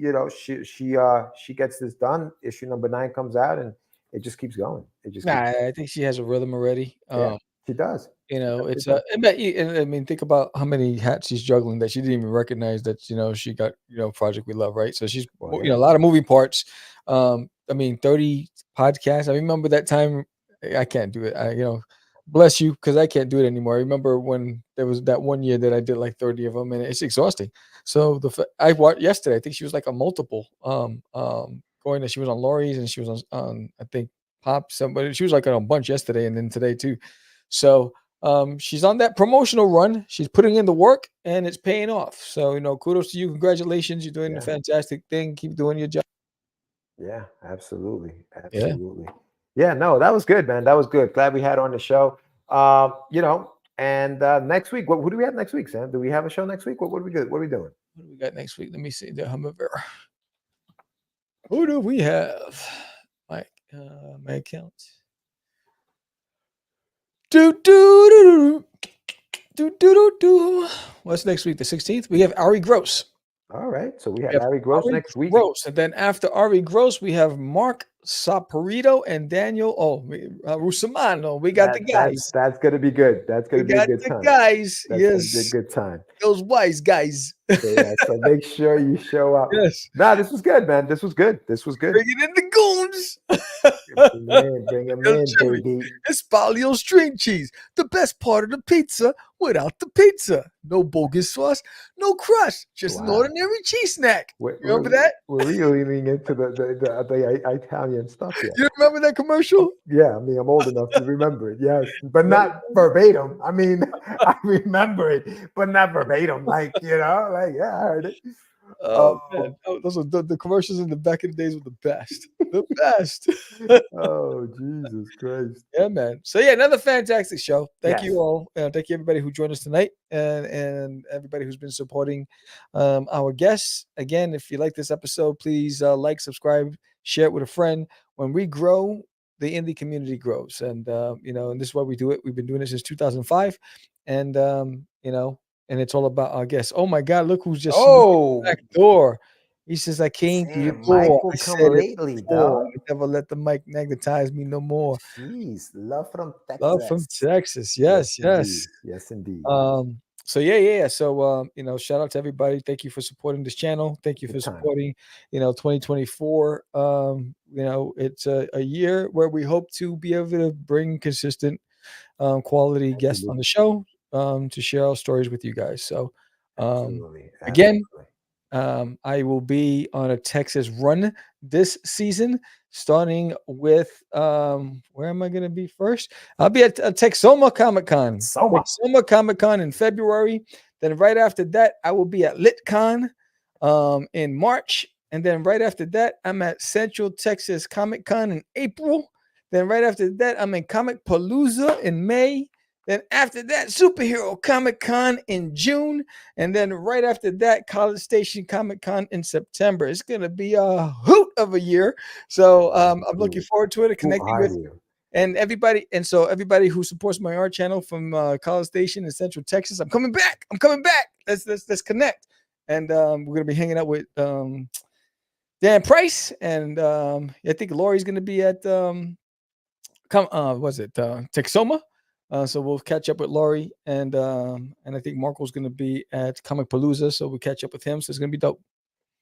[SPEAKER 2] she gets this done. Issue number 9 comes out, and it just keeps going. It just
[SPEAKER 1] Nah,
[SPEAKER 2] keeps
[SPEAKER 1] I think she has a rhythm already.
[SPEAKER 2] Yeah, she does. She definitely
[SPEAKER 1] It's
[SPEAKER 2] does.
[SPEAKER 1] I bet and I mean, think about how many hats she's juggling that she didn't even recognize that, she got, Project We Love, right? So she's,
[SPEAKER 2] Well, yeah.
[SPEAKER 1] a lot of moving parts. I mean, 30 podcasts. I remember that time. I can't do it. Bless you, because I can't do it anymore. I remember when there was that one year that I did like 30 of them, and it's exhausting. So I watched yesterday. I think she was like a multiple. Going that she was on Lori's and she was on I think Pop somebody. She was like on a bunch yesterday and then today too. So she's on that promotional run. She's putting in the work and it's paying off. So, kudos to you. Congratulations. You're doing a
[SPEAKER 2] Yeah.
[SPEAKER 1] fantastic thing. Keep doing your job.
[SPEAKER 2] Yeah, absolutely.
[SPEAKER 1] Yeah.
[SPEAKER 2] Absolutely. Yeah, no, that was good, man. That was good. Glad we had her on the show. And next week, who do we have next week, Sam? Do we have a show next week? What are we good? What are we doing?
[SPEAKER 1] What do we got next week? Let me see the Hummingbird. Who do we have? My account. Do do do do do do do. What's next week? The 16th. We have Ari Gross.
[SPEAKER 2] All right. So we
[SPEAKER 1] We
[SPEAKER 2] have
[SPEAKER 1] have
[SPEAKER 2] Ari Gross
[SPEAKER 1] Ari
[SPEAKER 2] next week.
[SPEAKER 1] Gross, and then after Ari Gross, we have Mark Saporito and Daniel. Russamano. We got the guys.
[SPEAKER 2] That's gonna be good. That's
[SPEAKER 1] We
[SPEAKER 2] gonna be a
[SPEAKER 1] got
[SPEAKER 2] good
[SPEAKER 1] the
[SPEAKER 2] time.
[SPEAKER 1] guys.
[SPEAKER 2] That's gonna be a
[SPEAKER 1] Yes,
[SPEAKER 2] good time.
[SPEAKER 1] those wise guys.
[SPEAKER 2] So yeah, so make sure you show up.
[SPEAKER 1] Yes,
[SPEAKER 2] Nah, this was good, man. This was good. This was good.
[SPEAKER 1] bringing in the goons.
[SPEAKER 2] Bring him
[SPEAKER 1] El
[SPEAKER 2] in,
[SPEAKER 1] Jimmy.
[SPEAKER 2] baby.
[SPEAKER 1] Espaglio string cheese, the best part of the pizza without the pizza. No bogus sauce, no crust, just an
[SPEAKER 2] Wow.
[SPEAKER 1] ordinary cheese snack.
[SPEAKER 2] We're,
[SPEAKER 1] Remember
[SPEAKER 2] we're-
[SPEAKER 1] that?
[SPEAKER 2] We're really leaning into the Italian stuff here.
[SPEAKER 1] You remember that commercial?
[SPEAKER 2] Yeah, I mean, I'm old enough to remember it. Yes, but not verbatim. I mean, I remember it, but not verbatim. Like, yeah, I heard it.
[SPEAKER 1] Oh man, those are the commercials in the back of the days were the best. The best.
[SPEAKER 2] Oh, Jesus Christ.
[SPEAKER 1] Yeah, man. So yeah, another fantastic show. Thank
[SPEAKER 2] Yes.
[SPEAKER 1] you all. Thank you everybody who joined us tonight, and everybody who's been supporting our guests. Again, if you like this episode, please like, subscribe, share it with a friend. When we grow, the indie community grows, and and this is why we do it. We've been doing it since 2005, and and it's all about our guests. Oh my God, look who's just
[SPEAKER 2] Oh,
[SPEAKER 1] back door. He says, I came to your
[SPEAKER 2] damn,
[SPEAKER 1] door.
[SPEAKER 2] Michael,
[SPEAKER 1] I
[SPEAKER 2] come
[SPEAKER 1] said it
[SPEAKER 2] lately,
[SPEAKER 1] before.
[SPEAKER 2] dog.
[SPEAKER 1] I never let the mic magnetize me no more.
[SPEAKER 2] Jeez, love from Texas.
[SPEAKER 1] Love from Texas.
[SPEAKER 2] Yes,
[SPEAKER 1] Yes, yes.
[SPEAKER 2] indeed. Yes, indeed.
[SPEAKER 1] So yeah. So shout out to everybody. Thank you for supporting this channel. Thank you for
[SPEAKER 2] Big time.
[SPEAKER 1] supporting, 2024. It's a year where we hope to be able to bring consistent quality guests on the show to share our stories with you guys. So
[SPEAKER 2] Absolutely.
[SPEAKER 1] again,
[SPEAKER 2] Absolutely.
[SPEAKER 1] I will be on a Texas run this season, starting with where am I going to be first? I'll be at Texoma Comic-Con. Texoma Comic-Con in February. Then right after that, I will be at LitCon in March. And then right after that, I'm at Central Texas Comic-Con in April. Then right after that, I'm in Comic Palooza in May. Then after that, Superhero Comic-Con in June. And then right after that, College Station Comic-Con in September. It's going to be a hoot of a year. So I'm looking forward to it, connecting with and everybody. And so everybody who supports my art channel from College Station in Central Texas, I'm coming back. Let's connect. And we're going to be hanging out with Dan Price. And I think Lori's going to be at Texoma. So we'll catch up with Laurie, and I think Marco's going to be at Comic Palooza, so we'll catch up with him. So it's going to be dope.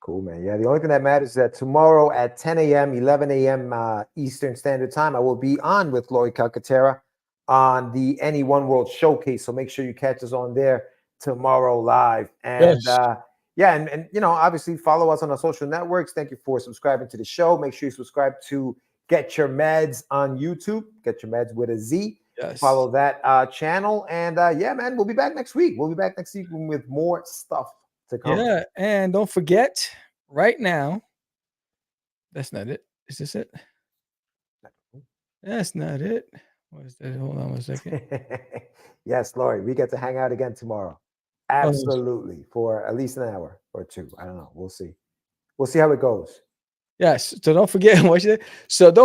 [SPEAKER 2] Cool, man. Yeah, the only thing that matters is that tomorrow at 10 a.m., 11 a.m. Eastern Standard Time, I will be on with Laurie Calcaterra on the Any One World Showcase. So make sure you catch us on there tomorrow live. And
[SPEAKER 1] yes.
[SPEAKER 2] and you know, obviously follow us on our social networks. Thank you for subscribing to the show. Make sure you subscribe to Get Your Meds on YouTube. Get Your Meds with a Z.
[SPEAKER 1] Yes.
[SPEAKER 2] Follow that channel. And yeah, man, we'll be back next week. We'll be back next week with more stuff to come.
[SPEAKER 1] Yeah, and don't forget, right now, that's not it. Is this it? That's not it. What is that? Hold on 1 second.
[SPEAKER 2] Yes, Laurie, we get to hang out again tomorrow. Absolutely. For at least an hour or two. I don't know. We'll see. We'll see how it goes.
[SPEAKER 1] Yes. So don't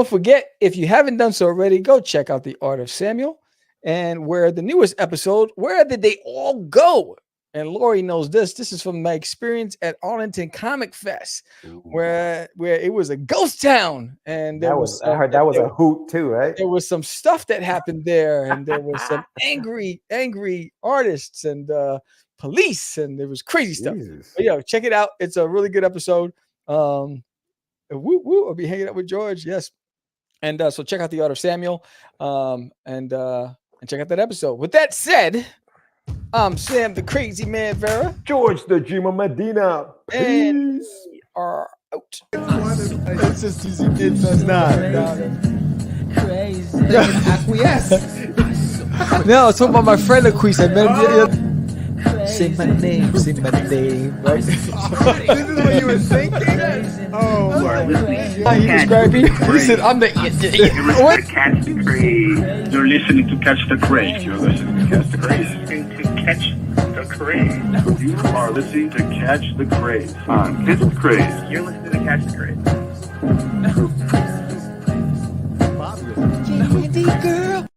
[SPEAKER 1] forget if you haven't done so already, go check out The Art of Samuel. And where the newest episode, Where Did They All Go? And Lori knows this. This is from my experience at Arlington Comic Fest, where it was a ghost town. And
[SPEAKER 2] I heard that was a hoot too, right?
[SPEAKER 1] There was some stuff that happened there, and there was some angry artists and police, and there was crazy stuff. But yeah, check it out. It's a really good episode. I'll be hanging out with George. Yes. And so check out The Art of Samuel. And check out that episode. With that said, I'm Sam the Crazy Man Vera.
[SPEAKER 2] George the Dreamer Medina.
[SPEAKER 1] And we are out.
[SPEAKER 6] It's just easy. It's not. Crazy. Acquiesce.
[SPEAKER 1] No, it's talking about my friend Acquiesce. Say my name, right?
[SPEAKER 6] This is what you were thinking? Oh,
[SPEAKER 1] he described me. He said, I'm the
[SPEAKER 7] what? Catch the Craze. You're listening to Catch the Craze. You're listening to Catch the Craze. To Catch the Craze. You are listening to Catch the Craze on Catch the Craze. You're listening to Catch the Craze.
[SPEAKER 6] Candy girl.